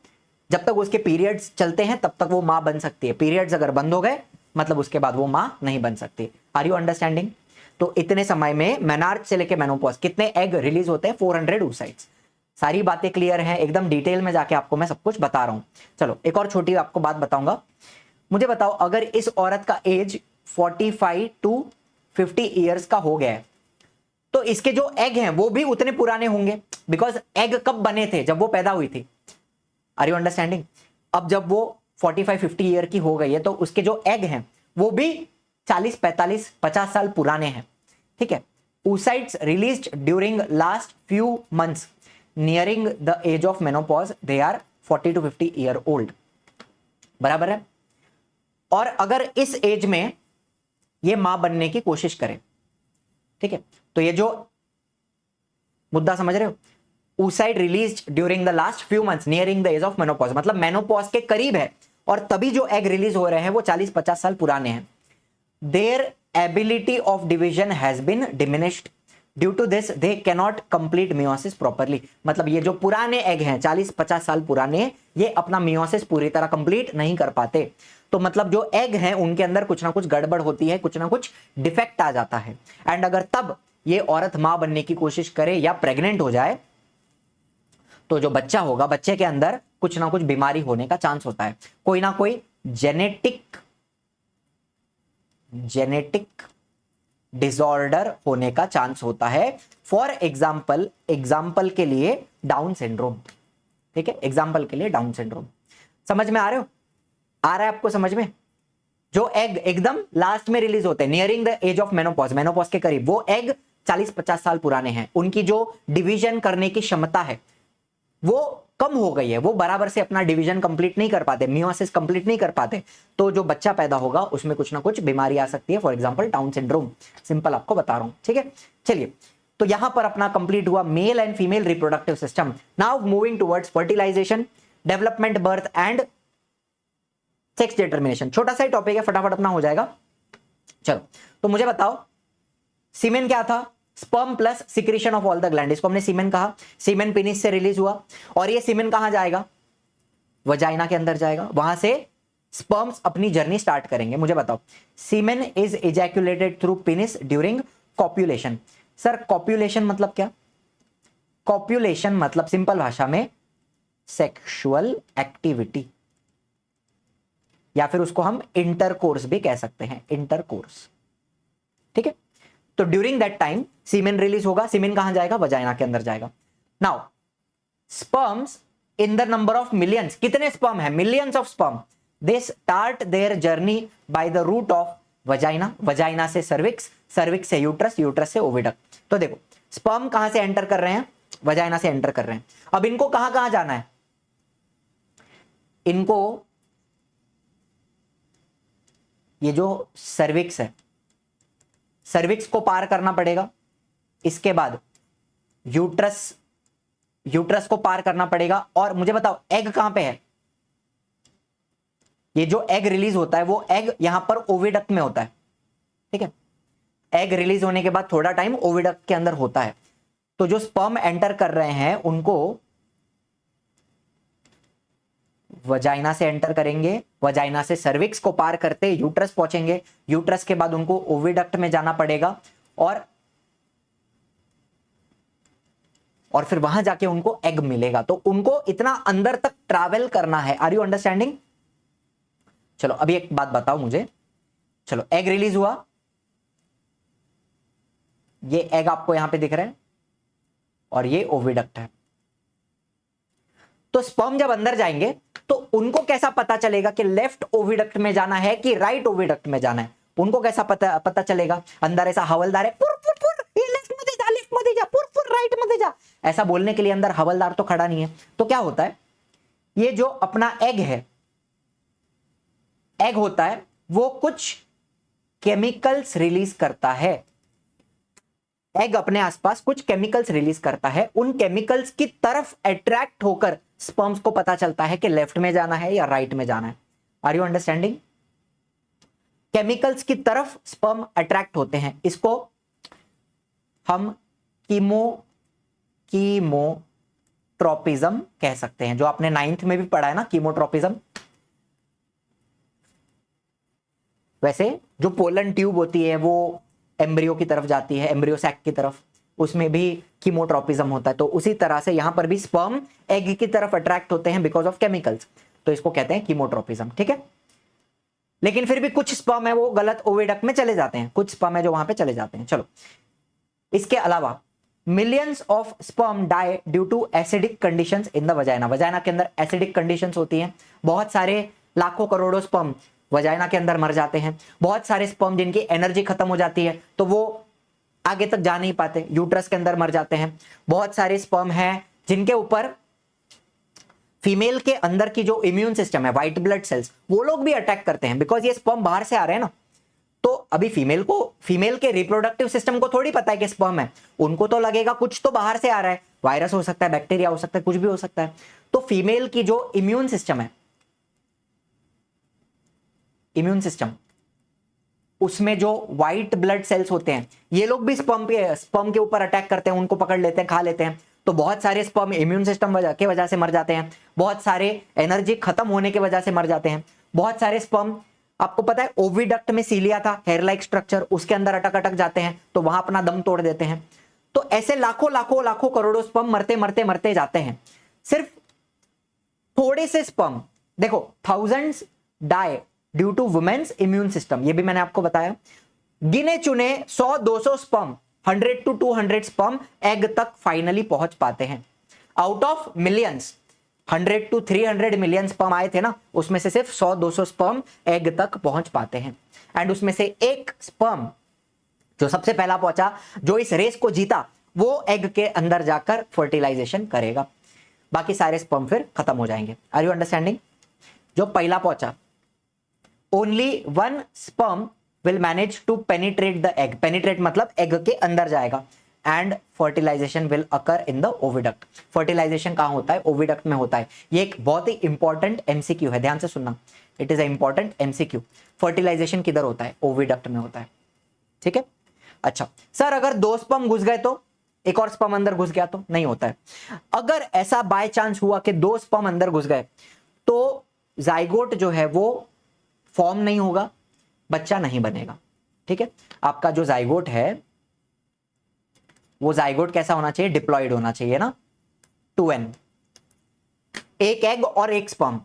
जब तक उसके पीरियड्स चलते हैं तब तक वो मां बन सकती है, पीरियड्स अगर बंद हो गए मतलब उसके बाद वो मां नहीं बन सकती। Are you understanding? तो इतने समय में मेनार्च से लेके मेनोपॉज कितने एग रिलीज होते हैं, 400 oocytes। सारी बातें क्लियर हैं, एकदम डिटेल में जाके आपको मैं सब कुछ बता रहा हूं। चलो एक और छोटी आपको बात बताऊंगा, मुझे बताओ अगर इस औरत का एज 45 टू 50 ईयर्स का हो गया है, तो इसके जो एग हैं वो भी उतने पुराने होंगे, बिकॉज एग कब बने थे, जब वो पैदा हुई थी। Are you understanding? अब जब वो 45-50 ईयर की हो गई है तो उसके जो एग हैं वो भी 40-45-50 साल पुराने हैं। ठीक है, oocytes released during last few months nearing the age of menopause, they are 40 to 50 year old, बराबर है। और अगर इस एज में ये मां बनने की कोशिश करे, ठीक है, तो ये जो मुद्दा समझ रहे हो, oocyte released during the last few months nearing the age of menopause, मतलब मेनोपॉज के करीब है और तभी जो एग रिलीज हो रहे हैं वो 40-50 साल पुराने हैं। Their ability of division has been diminished. Due to this, they cannot complete meiosis properly. मतलब ये जो पुराने एग हैं 40-50 साल पुराने, ये अपना मियोसिस पूरी तरह कंप्लीट नहीं कर पाते। तो मतलब जो एग हैं उनके अंदर कुछ ना कुछ गड़बड़ होती है, कुछ ना कुछ डिफेक्ट आ जाता है। एंड अगर तब ये औरत मां बनने की कोशिश करे या प्रेग्नेंट हो जाए, तो जो बच्चा होगा, बच्चे के अंदर कुछ ना कुछ बीमारी होने का चांस होता है, कोई ना कोई जेनेटिक डिसऑर्डर होने का चांस होता है। फॉर एग्जाम्पल के लिए डाउन सिंड्रोम। ठीक है, एग्जाम्पल के लिए डाउन सिंड्रोम। समझ में आ रहे हो? आ रहा है आपको समझ में? जो एग एकदम लास्ट में रिलीज होते हैं, nearing the age of menopause, menopause के करीब, वो एग 40-50 साल पुराने हैं, उनकी जो डिवीजन करने की क्षमता है वो कम हो गई है, वो बराबर से अपना डिवीजन कंप्लीट नहीं कर पाते, मियोसिस कंप्लीट नहीं कर पाते, तो जो बच्चा पैदा होगा उसमें कुछ ना कुछ बीमारी आ सकती है, for example down syndrome. Simple आपको बता रहा हूं। ठीक है, चलिए, तो यहां पर अपना कंप्लीट हुआ male and female reproductive system. Now moving towards fertilisation, development, birth and sex determination. छोटा सा ही टॉपिक है, फटाफट अपना हो जाएगा। चलो, तो मुझे बताओ सीमेन क्या था? Sperm plus secretion of all the gland, इसको हमने सीमेन कहा। सीमेन पेनिस से रिलीज हुआ और ये सीमेन कहां जाएगा? वजाइना के अंदर जाएगा, वहां से स्पर्म्स अपनी जर्नी स्टार्ट करेंगे। मुझे बताओ, semen is ejaculated through penis during copulation. Sir copulation मतलब क्या? कॉप्युलेशन मतलब सिंपल भाषा में सेक्सुअल एक्टिविटी, या फिर उसको हम इंटरकोर्स भी कह सकते हैं, इंटरकोर्स। ठीक है, तो during that time semen release होगा, सीमेन कहां जाएगा? वजाइना के अंदर जाएगा। Now sperms in the number of millions, कितने स्पर्म है? Millions of sperm. They start their journey by the route of vagina, vagina से सर्विक्स, सर्विक्स से यूट्रस, यूट्रस से ओविडक्ट। तो देखो स्पर्म कहां से एंटर कर रहे हैं? वजाइना से एंटर कर रहे हैं। अब इनको कहां कहां जाना है? इनको ये जो सर्विक्स है, सर्विक्स को पार करना पड़ेगा, इसके बाद यूट्रस, यूट्रस को पार करना पड़ेगा। और मुझे बताओ एग कहां पे है? ये जो एग रिलीज होता है वो एग यहां पर ओविडक्ट में होता है। ठीक है, एग रिलीज होने के बाद थोड़ा टाइम ओविडक्ट के अंदर होता है। तो जो स्पर्म एंटर कर रहे हैं उनको वजाइना से एंटर करेंगे, वजाइना से सर्विक्स को पार करते यूट्रस पहुंचेंगे, यूट्रस के बाद उनको ओविडक्ट में जाना पड़ेगा और और फिर वहां जाके उनको एग मिलेगा। तो उनको इतना अंदर तक ट्रैवल करना है। Are you understanding? चलो अभी एक बात बताओ मुझे, चलो एग रिलीज हुआ, ये एग आपको यहां पे दिख रहा है और ये ओविडक्ट है। तो स्पर्म जब अंदर जाएंगे तो उनको कैसा पता चलेगा कि लेफ्ट ओविडक्ट में जाना है कि राइट ओविडक्ट में जाना है? उनको कैसा पता चलेगा? अंदर ऐसा हवलदार है, पुर पुर पुर, ये लेफ्ट मध्ये जा, पुर पुर राइट मध्ये जा, ऐसा बोलने के लिए अंदर हवलदार तो खड़ा नहीं है। तो क्या होता है, ये जो अपना एग है, एग होता है वो कुछ केमिकल्स रिलीज करता है। एग अपने आसपास कुछ केमिकल्स रिलीज करता है, उन केमिकल्स की तरफ अट्रैक्ट होकर स्पर्म्स को पता चलता है कि लेफ्ट में जाना है या राइट में जाना है। Are you understanding? केमिकल्स की तरफ स्पर्म अट्रैक्ट होते हैं, इसको हम कीमोट्रोपिज्म कह सकते हैं, जो आपने 9th में भी पढ़ा है ना, कीमोट्रोपिज्म। वैसे जो पोलन ट्यूब होती है वो एम्ब्रियो की तरफ जाती है, एम्ब्रियो सैक की तरफ, उसमें भी कीमोट्रोपिज्म होता है। तो उसी तरह से यहां पर भी स्पर्म एग की तरफ अट्रैक्ट होते हैं बिकॉज ऑफ केमिकल्स, तो इसको कहते हैं कीमोट्रोपिज्म। ठीक है, लेकिन फिर भी कुछ स्पर्म है वो गलत ओविडक्ट में चले जाते हैं, कुछ स्पर्म है जो वहां पे चले जाते हैं। चलो, इसके अलावा millions of sperm die due to acidic conditions in the vagina. Vagina के अंदर एसिडिक कंडीशंस होती हैं, बहुत सारे लाखों करोड़ों स्पर्म वजाइना के अंदर मर जाते हैं। बहुत सारे स्पर्म जिनकी एनर्जी खत्म हो जाती है तो वो आगे तक जा नहीं पाते, यूट्रस के अंदर मर जाते हैं। बहुत सारे स्पर्म हैं जिनके ऊपर फीमेल के अंदर की जो इम्यून सिस्टम है, व्हाइट ब्लड सेल्स, वो लोग भी अटैक करते हैं बिकॉज ये स्पर्म बाहर से आ रहे हैं ना। तो अभी फीमेल के रिप्रोडक्टिव सिस्टम को थोड़ी पता है कि स्पर्म है, उनको तो लगेगा कुछ तो बाहर से आ रहा है, वायरस हो सकता है, बैक्टीरिया हो सकता है, कुछ भी हो सकता है। तो फीमेल की जो इम्यून सिस्टम है, इम्यून सिस्टम, उसमें जो व्हाइट ब्लड सेल्स होते हैं, ये लोग भी स्पर्म के ऊपर अटैक करते हैं, उनको पकड़ लेते हैं, खा लेते हैं। तो बहुत सारे स्पर्म इम्यून सिस्टम के वजह से मर जाते हैं, बहुत सारे एनर्जी खत्म होने की वजह से मर जाते हैं। बहुत सारे स्पर्म, आपको पता है ओविडक्ट में सीलिया था, हेयर लाइक स्ट्रक्चर, उसके अंदर अटक जाते हैं तो वहां अपना दम तोड़ देते हैं। तो ऐसे लाखों लाखों लाखों करोड़ों स्पर्म मरते मरते मरते जाते हैं। सिर्फ थोड़े से स्पर्म, देखो, thousands die due to women's immune system, ये भी मैंने आपको बताया। गिने चुने 100-200 स्पर्म, 100 to 200 स्पर्म एग तक फाइनली पहुंच पाते हैं। Out of millions, 100 to 300 million sperm आए थे ना, उसमें से सिर्फ 100-200 स्पर्म एग तक पहुंच पाते हैं। एंड उसमें से एक स्पर्म जो सबसे पहला पहुंचा, जो इस रेस को जीता, वो एग के अंदर जाकर फर्टिलाइजेशन करेगा, बाकी सारे स्पर्म फिर खत्म हो जाएंगे। Are you understanding? जो पहला पहुंचा, only one sperm will manage to penetrate the egg, penetrate मतलब एग के अंदर जाएगा, and fertilisation will occur in the oviduct. Fertilisation कहां होता है? ओविडक्ट में होता है। ये एक बहुत ही इंपॉर्टेंट एमसीक्यू है, ध्यान से सुनना, it is a important MCQ. Fertilisation किधर होता है? ओविडक्ट में होता है। ठीक है, अच्छा सर, अगर 2 स्पर्म घुस गए तो एक और स्पर्म अंदर घुस गया तो? नहीं होता है। अगर ऐसा बाय चांस हुआ कि 2 स्पर्म अंदर घुस गए तो जाइगोट जो है वो फॉर्म नहीं होगा, बच्चा नहीं बनेगा। ठीक है, आपका जो जाइगोट है वो जाइगोट कैसा होना चाहिए? डिप्लॉयड होना चाहिए ना, 2n, एक एग और एक स्पर्म,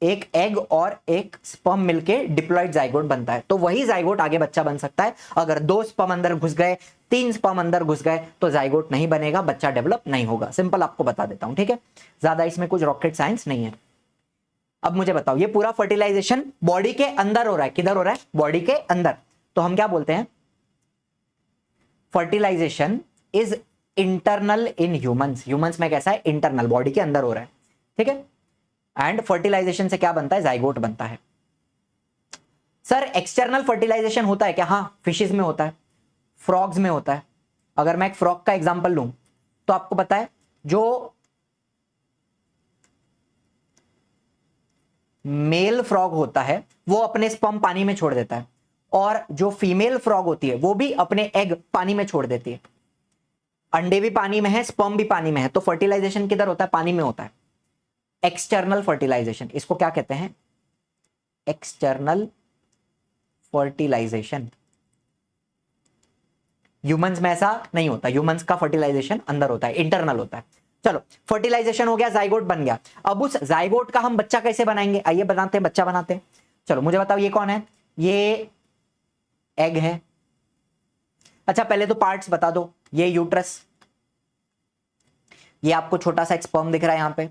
एक एग और एक स्पर्म मिलके डिप्लॉयड जाइगोट बनता है। तो वही जाइगोट आगे बच्चा बन सकता है। अगर 2 स्पर्म अंदर घुस गए, 3 स्पर्म अंदर घुस गए तो जाइगोट नहीं बनेगा, बच्चा डेवलप नहीं होगा। सिंपल आपको बता देता हूं, ठीक है, ज्यादा इसमें कुछ रॉकेट साइंस नहीं है। अब मुझे बताओ, ये पूरा फर्टिलाइजेशन बॉडी के अंदर हो रहा है, किधर हो रहा है? बॉडी के अंदर। तो हम क्या बोलते हैं? Fertilisation is internal in humans. Humans में कैसा है? इंटरनल, बॉडी के अंदर हो रहा है। ठीक है, एंड फर्टिलाइजेशन से क्या बनता है? जाइगोट बनता है। सर एक्सटर्नल फर्टिलाइजेशन होता है क्या? हाँ, फिशेस में होता है, फ्रॉग्स में होता है। अगर मैं एक फ्रॉग का एग्जांपल लूं तो आपको पता है, जो मेल फ्रॉग होता है वो अपने स्पर्म पानी में छोड़ देता है, और जो फीमेल फ्रॉग होती है वो भी अपने एग पानी में छोड़ देती है। अंडे भी पानी में है, स्पर्म भी पानी में है। तो फर्टिलाइजेशन किधर होता है? पानी में होता है। एक्सटर्नल फर्टिलाइजेशन, इसको क्या कहते हैं? External fertilisation. ह्यूमंस में ऐसा नहीं होता, ह्यूमंस का फर्टिलाइजेशन अंदर होता है, इंटरनल होता है। चलो फर्टिलाइजेशन हो गया, जाइगोट बन गया। अब उस जाइगोट का हम बच्चा कैसे बनाएंगे, आइए बनाते हैं, बच्चा बनाते हैं। चलो मुझे बताओ ये कौन है, ये एग है। अच्छा पहले तो पार्ट्स बता दो, ये यूट्रस, ये आपको छोटा सा स्पर्म दिख रहा है यहां पे,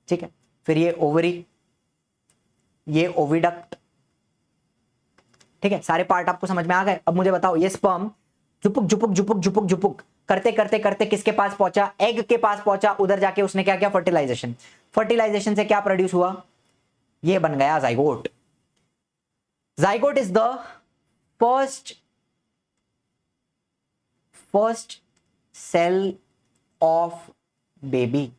ठीक है। फिर ये ओवरी, ये ओविडक्ट, ठीक है। सारे पार्ट आपको समझ में आ गए। अब मुझे बताओ ये स्पर्म जुपुक जुपुक जुपुक जुपुक जुपुक करते करते करते किसके पास पहुंचा, एग के पास पहुंचा। उधर जाके उसने क्या किया, फर्टिलाइजेशन। फर्टिलाइजेशन से क्या प्रोड्यूस हुआ, ये बन गया zygote. Zygote is the first cell of baby.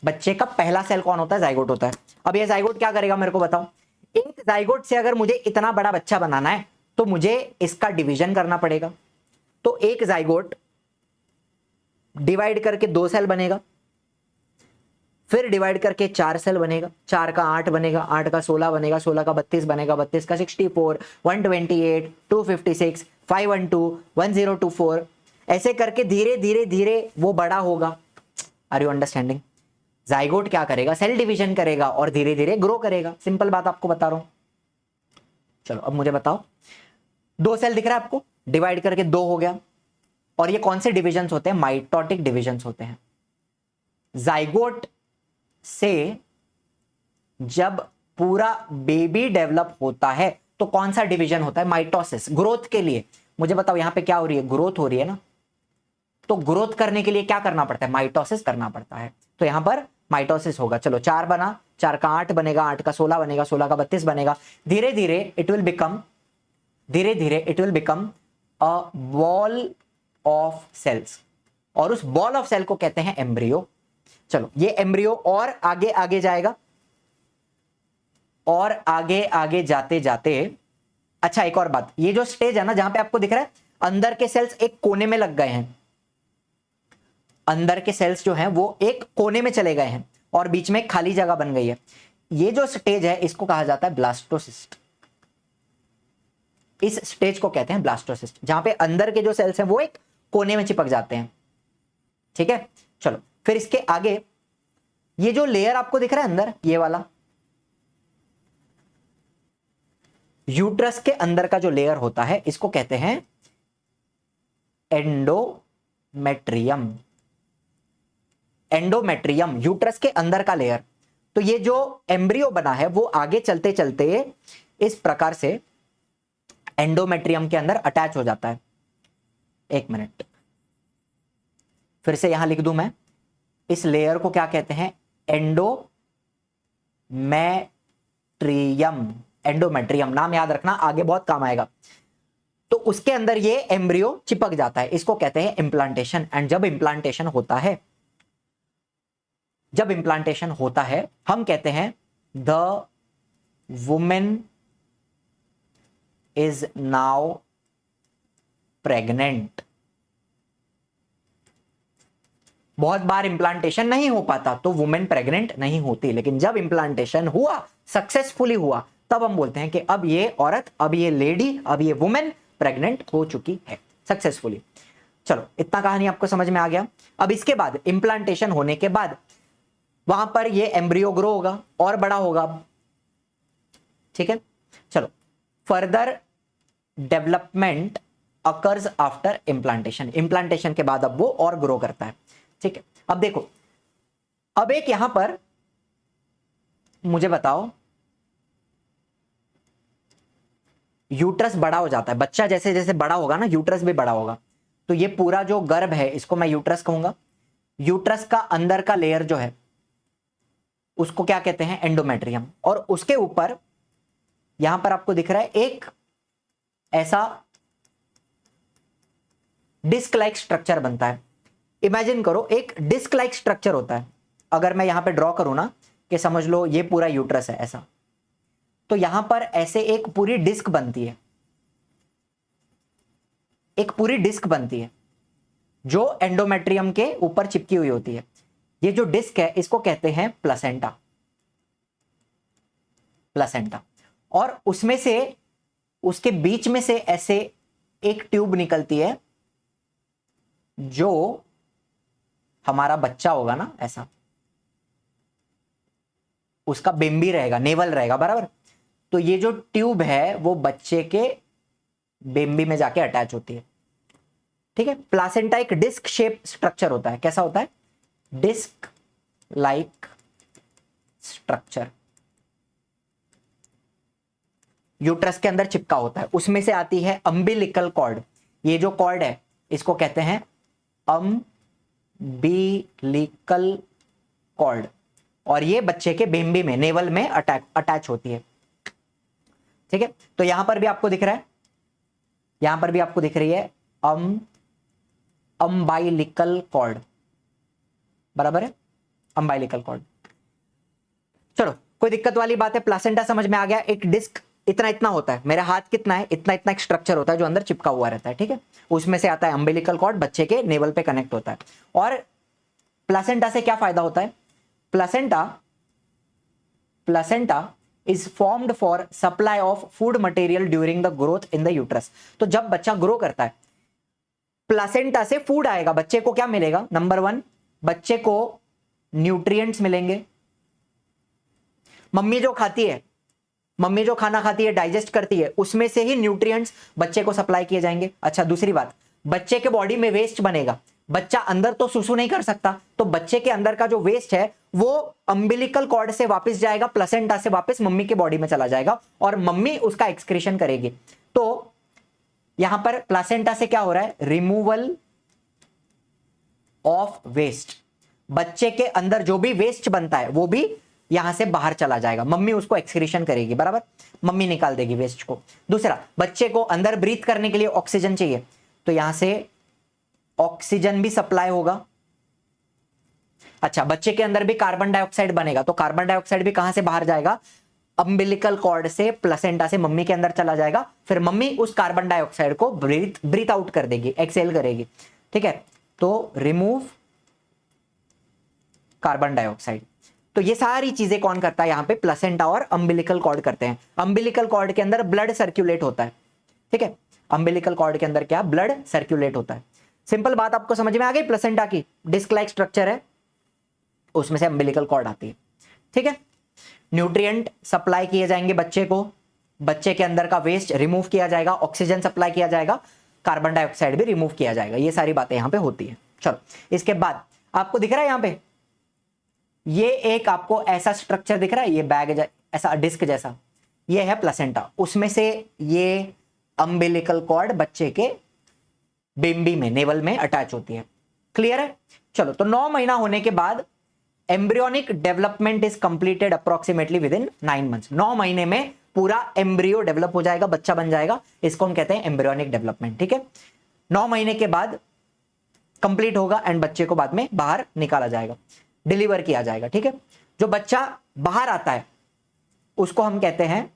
बच्चे का पहला सेल कौन होता है, जाइगोट होता है। अब ये जाइगोट क्या करेगा मेरे को बताओ। एक जाइगोट से अगर मुझे इतना बड़ा बच्चा बनाना है तो मुझे इसका डिवीजन करना पड़ेगा। तो एक जाइगोट डिवाइड करके 2 सेल बनेगा, फिर डिवाइड करके 4 सेल बनेगा, 4 का 8 बनेगा, 8 का 16 बनेगा, 16 का 32 बनेगा, 32 का 64, 128, 256, 512, 1024, ऐसे करके धीरे धीरे धीरे वो बड़ा होगा। Are you understanding. जाइगोट क्या करेगा, सेल डिवीजन करेगा और धीरे धीरे ग्रो करेगा। सिंपल बात आपको बता रहा हूं। चलो अब मुझे बताओ, 2 सेल दिख रहा है आपको, डिवाइड करके 2 हो गया। और ये कौन से डिविजन्स होते हैं, माइटोटिक डिविजन्स होते हैं। जाइगोट से जब पूरा बेबी डेवलप होता है तो कौन सा डिवीजन होता है, माइटोसिस। ग्रोथ के लिए मुझे बताओ यहां पे क्या हो रही है, ग्रोथ हो रही है ना। तो ग्रोथ करने के लिए क्या करना पड़ता है, माइटोसिस करना पड़ता है। तो यहां पर माइटोसिस होगा। चलो 4 बना, 4 का 8 बनेगा, 8 का 16 बनेगा, 16 का 32 बनेगा। धीरे धीरे it will become a ball of cells, और उस बॉल ऑफ सेल को कहते हैं एम्ब्रियो। चलो ये एम्ब्रियो और आगे आगे जाएगा, और आगे आगे जाते जाते, अच्छा एक और बात, ये जो स्टेज है ना जहां पे आपको दिख रहा है अंदर के सेल्स एक कोने में लग गए हैं, अंदर के सेल्स जो हैं वो एक कोने में चले गए हैं और बीच में खाली जगह बन गई है। ये जो स्टेज है इसको कहा जाता है ब्लास्टोसिस्ट। इस स्टेज को कहते हैं ब्लास्टोसिस्ट, जहां पे अंदर के जो सेल्स हैं वो एक कोने में चिपक जाते हैं, ठीक है। चलो फिर इसके आगे ये जो लेयर आपको दिख रहा है अंदर, ये वाला यूट्रस के अंदर का जो लेयर होता है इसको कहते हैं एंडोमेट्रियम। एंडोमेट्रियम यूट्रस के अंदर का लेयर। तो ये जो एम्ब्रियो बना है वो आगे चलते चलते इस प्रकार से एंडोमेट्रियम के अंदर अटैच हो जाता है। एक मिनट, फिर से यहां लिख दूं मैं, इस लेयर को क्या कहते हैं, एंडोमेट्रियम। एंडोमेट्रियम नाम याद रखना, आगे बहुत काम आएगा। तो उसके अंदर ये एम्ब्रियो चिपक जाता है, इसको कहते हैं इम्प्लांटेशन। एंड जब इम्प्लांटेशन होता है हम कहते हैं the women is now pregnant. बहुत बार इंप्लांटेशन नहीं हो पाता तो वुमेन प्रेग्नेंट नहीं होती, लेकिन जब इंप्लांटेशन हुआ, सक्सेसफुली हुआ, तब हम बोलते हैं कि अब ये औरत, अब ये लेडी, अब ये वुमेन प्रेग्नेंट हो चुकी है सक्सेसफुली। चलो इतना कहानी आपको समझ में आ गया। अब इसके बाद इंप्लांटेशन होने के बाद वहां पर ये एम्ब्रियो ग्रो होगा और बड़ा होगा, ठीक है। चलो further development occurs after implantation. Implantation के बाद अब वो और ग्रो करता है, ठीक है। अब देखो, अब एक यहां पर मुझे बताओ, यूट्रस बड़ा हो जाता है, बच्चा जैसे जैसे बड़ा होगा ना यूट्रस भी बड़ा होगा। तो ये पूरा जो गर्भ है इसको मैं यूट्रस कहूंगा। यूट्रस का अंदर का लेयर जो है उसको क्या कहते हैं, एंडोमेट्रियम। और उसके ऊपर यहां पर आपको दिख रहा है एक ऐसा डिस्क लाइक स्ट्रक्चर बनता है। इमेजिन करो एक डिस्क लाइक स्ट्रक्चर होता है। अगर मैं यहां पे ड्रॉ करूं ना, कि समझ लो ये पूरा यूट्रस है ऐसा, तो यहां पर ऐसे एक पूरी डिस्क बनती है, एक पूरी डिस्क बनती है जो एंडोमेट्रियम के ऊपर चिपकी हुई होती है। ये जो डिस्क है इसको कहते हैं प्लेसेंटा। प्लेसेंटा। और उसमें से, उसके बीच में से ऐसे एक ट्यूब निकलती है, जो हमारा बच्चा होगा ना, ऐसा उसका बेम्बी रहेगा, नेवल रहेगा, बराबर। तो ये जो ट्यूब है वो बच्चे के बेम्बी में जाके अटैच होती है, ठीक है। प्लासेंटा एक डिस्क शेप स्ट्रक्चर होता है, कैसा होता है, डिस्क लाइक स्ट्रक्चर, यूट्रस के अंदर चिपका होता है। उसमें से आती है अम्बिलिकल कॉर्ड। ये जो कॉर्ड है इसको कहते हैं अम्बिलिकल कॉर्ड, और ये बच्चे के बेम्बी में, नेवल में अटैच होती है, ठीक है। तो यहां पर भी आपको दिख रहा है, यहां पर भी आपको दिख रही है अम्बाइलिकल कॉर्ड, बराबर है, अम्बाइलिकल कॉर्ड। चलो कोई दिक्कत वाली बात है, प्लासेंटा समझ में आ गया। एक डिस्क इतना इतना होता है, मेरा हाथ कितना है, इतना इतना एक स्ट्रक्चर होता है जो अंदर चिपका हुआ रहता है, ठीक है। उसमें से आता है अम्बिलिकल कॉर्ड, बच्चे के नेवल पे कनेक्ट होता है। और प्लासेंटा से क्या फायदा होता है, placenta is formed for supply of food material during the growth in the uterus. तो जब बच्चा ग्रो करता है, प्लासेंटा से फूड आएगा, बच्चे को क्या मिलेगा, नंबर 1 बच्चे को न्यूट्रिएंट्स मिलेंगे। मम्मी जो खाना खाती है, डाइजेस्ट करती है, उसमें से ही न्यूट्रिएंट्स बच्चे को सप्लाई किए जाएंगे। अच्छा, दूसरी बात, बच्चे के बॉडी में वेस्ट बनेगा, बच्चा अंदर तो सुसु नहीं कर सकता, तो बच्चे के अंदर का जो वेस्ट है वो अम्बिलिकल कॉर्ड से वापस जाएगा, प्लेसेंटा से वापस मम्मी के बॉडी में चला जाएगा, और मम्मी उसका एक्सक्रीशन करेगी। तो यहां पर प्लेसेंटा से क्या हो रहा है, रिमूवल ऑफ वेस्ट। बच्चे के अंदर जो भी वेस्ट बनता है वो भी यहां से बाहर चला जाएगा, मम्मी उसको एक्सक्रीशन करेगी, बराबर, मम्मी निकाल देगी वेस्ट को। दूसरा, बच्चे को अंदर ब्रीथ करने के लिए ऑक्सीजन चाहिए, तो यहां से ऑक्सीजन भी सप्लाई होगा। अच्छा, बच्चे के अंदर भी कार्बन डाइऑक्साइड बनेगा, तो कार्बन डाइऑक्साइड भी कहां से बाहर जाएगा, अम्बिलिकल कॉर्ड से प्लेसेंटा से मम्मी के अंदर चला जाएगा, फिर मम्मी उस कार्बन डाइऑक्साइड को ब्रीथ आउट कर देगी, एक्सहेल करेगी, ठीक है। तो रिमूव कार्बन डाइऑक्साइड। तो ये सारी चीजें कौन करता है, यहां पे प्लेसेंटा और अम्बिलिकल कॉर्ड करते हैं। अम्बिलिकल कॉर्ड के अंदर ब्लड सर्कुलेट होता है, ठीक है। अम्बिलिकल कॉर्ड के अंदर क्या, ब्लड सर्कुलेट होता है। सिंपल बात आपको समझ में आ गई, प्लेसेंटा की डिस्क लाइक स्ट्रक्चर है, उसमें से अम्बिलिकल कॉर्ड आती है, ठीक है। न्यूट्रिएंट सप्लाई किए जाएंगे बच्चे को, बच्चे के अंदर का वेस्ट रिमूव किया जाएगा, ऑक्सीजन सप्लाई किया जाएगा, कार्बन डाइऑक्साइड भी रिमूव किया जाएगा। ये सारी बातें यहां पे होती है। चलो, इसके बाद आपको दिख रहा है यहां पे, ये एक आपको ऐसा स्ट्रक्चर दिख रहा है, ये बैग ऐसा डिस्क जैसा, ये है प्लेसेंटा, उसमें से ये अम्बिलिकल कॉर्ड बच्चे के बेम्बी में, नेवल में अटैच होती है। क्लियर है। चलो, तो 9 महीना होने के बाद embryonic development is completed approximately with in 9 months. 9 महीने में पूरा एम्ब्रियो डेवलप हो जाएगा, बच्चा बन जाएगा, इसको हम कहते हैं एम्ब्रियोनिक डेवलपमेंट, ठीक है। 9 महीने के बाद कंप्लीट होगा एंड बच्चे को बाद में बाहर निकाला जाएगा, डिलीवर किया जाएगा, ठीक है। जो बच्चा बाहर आता है उसको हम कहते हैं,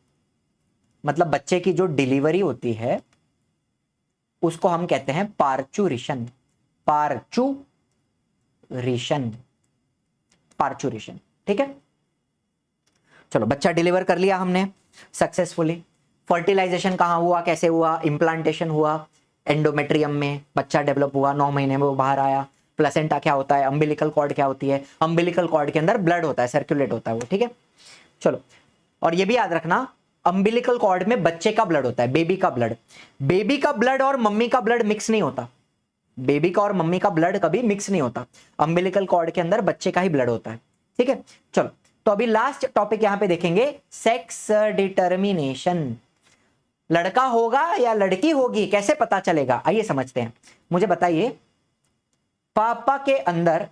मतलब बच्चे की जो डिलीवरी होती है उसको हम कहते हैं पार्चुरिशन, पार्चुरिशन, ठीक है। चलो, बच्चा डिलीवर कर लिया हमने सक्सेसफुली। फर्टिलाइजेशन कहां हुआ, कैसे हुआ, इंप्लांटेशन हुआ एंडोमेट्रियम में, बच्चा डेवलप हुआ, 9 महीने में वो बाहर आया। प्लेसेंटा क्या होता है, अम्बिलिकल कॉर्ड क्या होती है, अम्बिलिकल कॉर्ड के अंदर ब्लड होता है, सर्कुलेट होता है वो, ठीक है। चलो, और ये भी याद रखना, अम्बिलिकल कॉर्ड में बच्चे का ब्लड होता है, बेबी का ब्लड। बेबी का ब्लड और मम्मी का ब्लड मिक्स नहीं होता, बेबी का और मम्मी का ब्लड कभी मिक्स नहीं होता, अम्बिलिकल कॉर्ड के अंदर बच्चे का ही ब्लड होता है, ठीक है। चलो, तो अभी लास्ट टॉपिक यहां पे देखेंगे, सेक्स डिटर्मिनेशन। लड़का होगा या लड़की होगी, कैसे पता चलेगा, आइए समझते हैं। मुझे बताइए, पापा के अंदर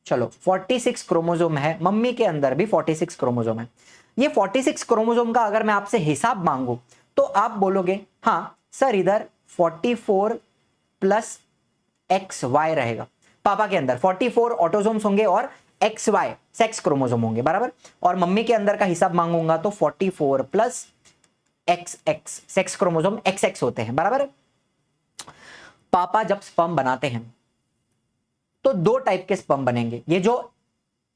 चलो 46 क्रोमोसोम है, मम्मी के अंदर भी 46 क्रोमोसोम है। ये 46 क्रोमोसोम का अगर मैं आपसे हिसाब मांगू तो आप बोलोगे हाँ सर, इधर 44 प्लस XY रहेगा। पापा के अंदर 44 ऑटोसोम्स होंगे और XY सेक्स क्रोमोसोम होंगे, बराबर। और मम्मी के अंदर का हिसाब मांगूंगा तो 44 plus XX sex chromosome XX होते हैं, बराबर। पापा जब स्पर्म बनाते हैं तो 2 टाइप के स्पर्म बनेंगे, ये जो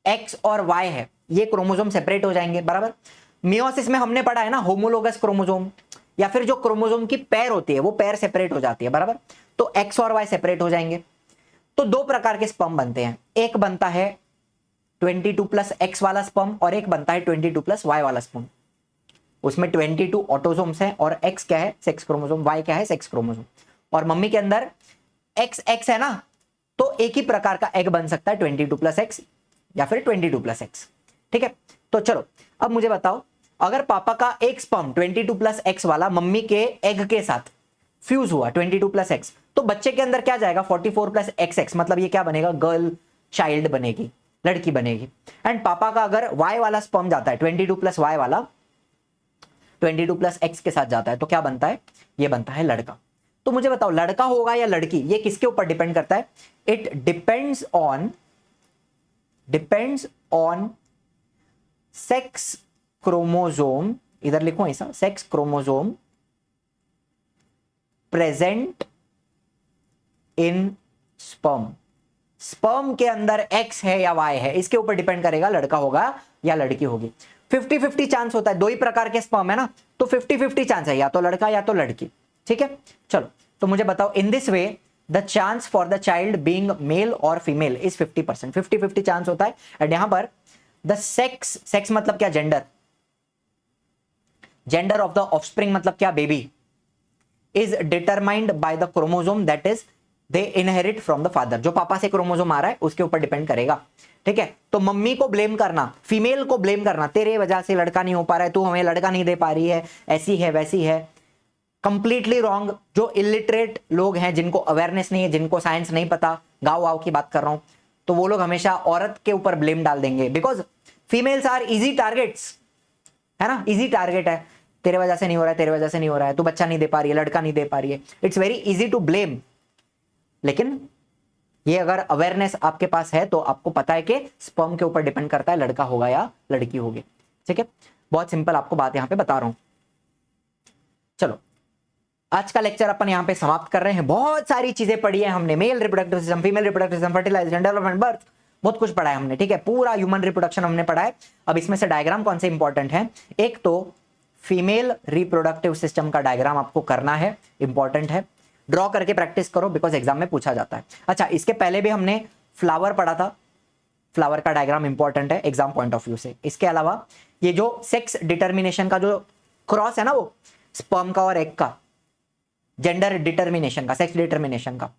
X और Y है ये क्रोमोसोम सेपरेट हो जाएंगे, बराबर। मियोसिस में हमने पढ़ा है ना, होमोलोगस क्रोमोसोम, या फिर जो क्रोमोसोम की पेयर होती है वो पेयर सेपरेट हो जाती है, बराबर। तो एक्स और वाई सेपरेट हो जाएंगे। तो दो प्रकार के स्पर्म बनते हैं, एक बनता है 22+X वाला स्पर्म और एक बनता है 22+Y वाला स्पर्म। उसमें 22 ऑटोसोम्स हैं और X क्या है, सेक्स क्रोमोसोम, Y क्या है, सेक्स क्रोमोसोम। और मम्मी के अंदर XX है ना, तो एक ही प्रकार का एग बन सकता है 22+X या फिर 22+X। ठीक है, तो चलो अब मुझे बताओ, अगर पापा का एक स्पर्म 22+X वाला मम्मी के एग के साथ फ्यूज हुआ 22+X, तो बच्चे के अंदर क्या जाएगा 44+XX, मतलब ये क्या बनेगा, गर्ल चाइल्ड बनेगी, लड़की बनेगी। एंड पापा का अगर Y वाला स्पर्म जाता है 22+Y वाला 22+X के साथ जाता है, तो क्या बनता है, ये बनता है लड़का। तो मुझे बताओ लड़का होगा या लड़की, ये किसके ऊपर डिपेंड करता है, it depends on sex chromosome, इधर लिखो ऐसा, sex chromosome present in sperm. Sperm के अंदर X है या Y है, इसके ऊपर डिपेंड करेगा लड़का होगा या लड़की होगी। 50-50 चांस होता है, दो ही प्रकार के स्पर्म है ना, तो 50-50 चांस है, या तो लड़का या तो लड़की। ठीक है, चलो तो मुझे बताओ, in this way the chance for the child being male और फीमेल इज 50%, 50-50 चांस होता है। एंड यहां पर द सेक्स मतलब क्या, जेंडर ऑफ द ऑफस्प्रिंग मतलब क्या, baby, is determined by the chromosome that is they inherit from the father. जो पापा से क्रोमोसोम आ रहा है उसके ऊपर डिपेंड करेगा। ठीक है, तो मम्मी को ब्लेम करना, फीमेल को ब्लेम करना, तेरे वजह से लड़का नहीं हो पा रहा है, तू हमें लड़का नहीं दे पा रही है, ऐसी है वैसी है, कंप्लीटली रॉन्ग। जो इलिटरेट लोग हैं, जिनको अवेयरनेस नहीं है, जिनको साइंस नहीं पता, गाँव वाव की बात कर रहा हूं, तो वो लोग हमेशा औरत के ऊपर ब्लेम डाल देंगे, because females are easy targets, है ना, इजी टारगेट है, तेरे वजह से नहीं हो रहा है, तेरे वजह से नहीं हो रहा है, तू बच्चा नहीं दे पा रही है, लड़का नहीं दे पा रही है, it's very easy to blame. लेकिन ये अगर अवेयरनेस आपके पास है तो आपको पता है कि स्पर्म के ऊपर डिपेंड करता है लड़का होगा या लड़की होगी। ठीक है, बहुत सिंपल आपको बात यहां पे बता रहा हूं। चलो आज का लेक्चर अपन यहां पे समाप्त कर रहे हैं। बहुत सारी चीजें पढ़ी है हमने, male reproductive system, female reproductive system, fertilisation, development, birth, बहुत कुछ पढ़ा है हमने। ठीक है, पूरा ह्यूमन रिप्रोडक्शन हमने पढ़ा है। अब इसमें से डायग्राम कौन से इंपॉर्टेंट है, एक तो फीमेल रिप्रोडक्टिव सिस्टम का डायग्राम आपको करना है, इंपॉर्टेंट है, ड्रॉ करके प्रैक्टिस करो बिकॉज एग्जाम में पूछा जाता है। अच्छा, इसके पहले भी हमने फ्लावर पढ़ा था, फ्लावर का डायग्राम इंपॉर्टेंट है एग्जाम पॉइंट ऑफ व्यू से। इसके अलावा ये जो सेक्स डिटर्मिनेशन का जो क्रॉस है ना, वो स्पर्म का और एग का, जेंडर डिटर्मिनेशन का, सेक्स डिटर्मिनेशन का,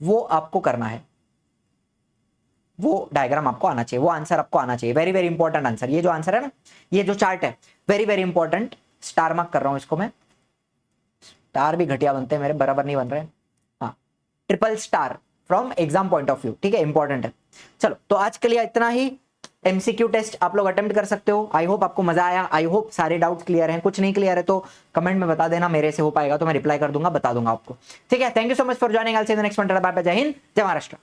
वो आपको करना है, वो डायग्राम आपको आना चाहिए, वो आंसर आपको आना चाहिए। वेरी वेरी इंपॉर्टेंट आंसर, ये जो आंसर है ना, ये जो चार्ट है, very very important, star mark कर रहा हूं इसको मैं। स्टार भी घटिया बनते हैं मेरे, बराबर नहीं बन रहे। हाँ, triple star from exam point of view. ठीक है, इंपॉर्टेंट है। चलो तो आज के लिए इतना ही। एमसीक्यू टेस्ट आप लोग अटेम्प्ट कर सकते हो। आई होप आपको मजा आया, आई होप सारे डाउट्स क्लियर हैं। कुछ नहीं क्लियर है तो कमेंट में बता देना, मेरे से हो पाएगा तो मैं रिप्लाई कर दूंगा, बता दूंगा आपको। ठीक है, thank you so much for joining, I will see you in the next one. Bye bye, जय हिंद, जय महाराष्ट्र।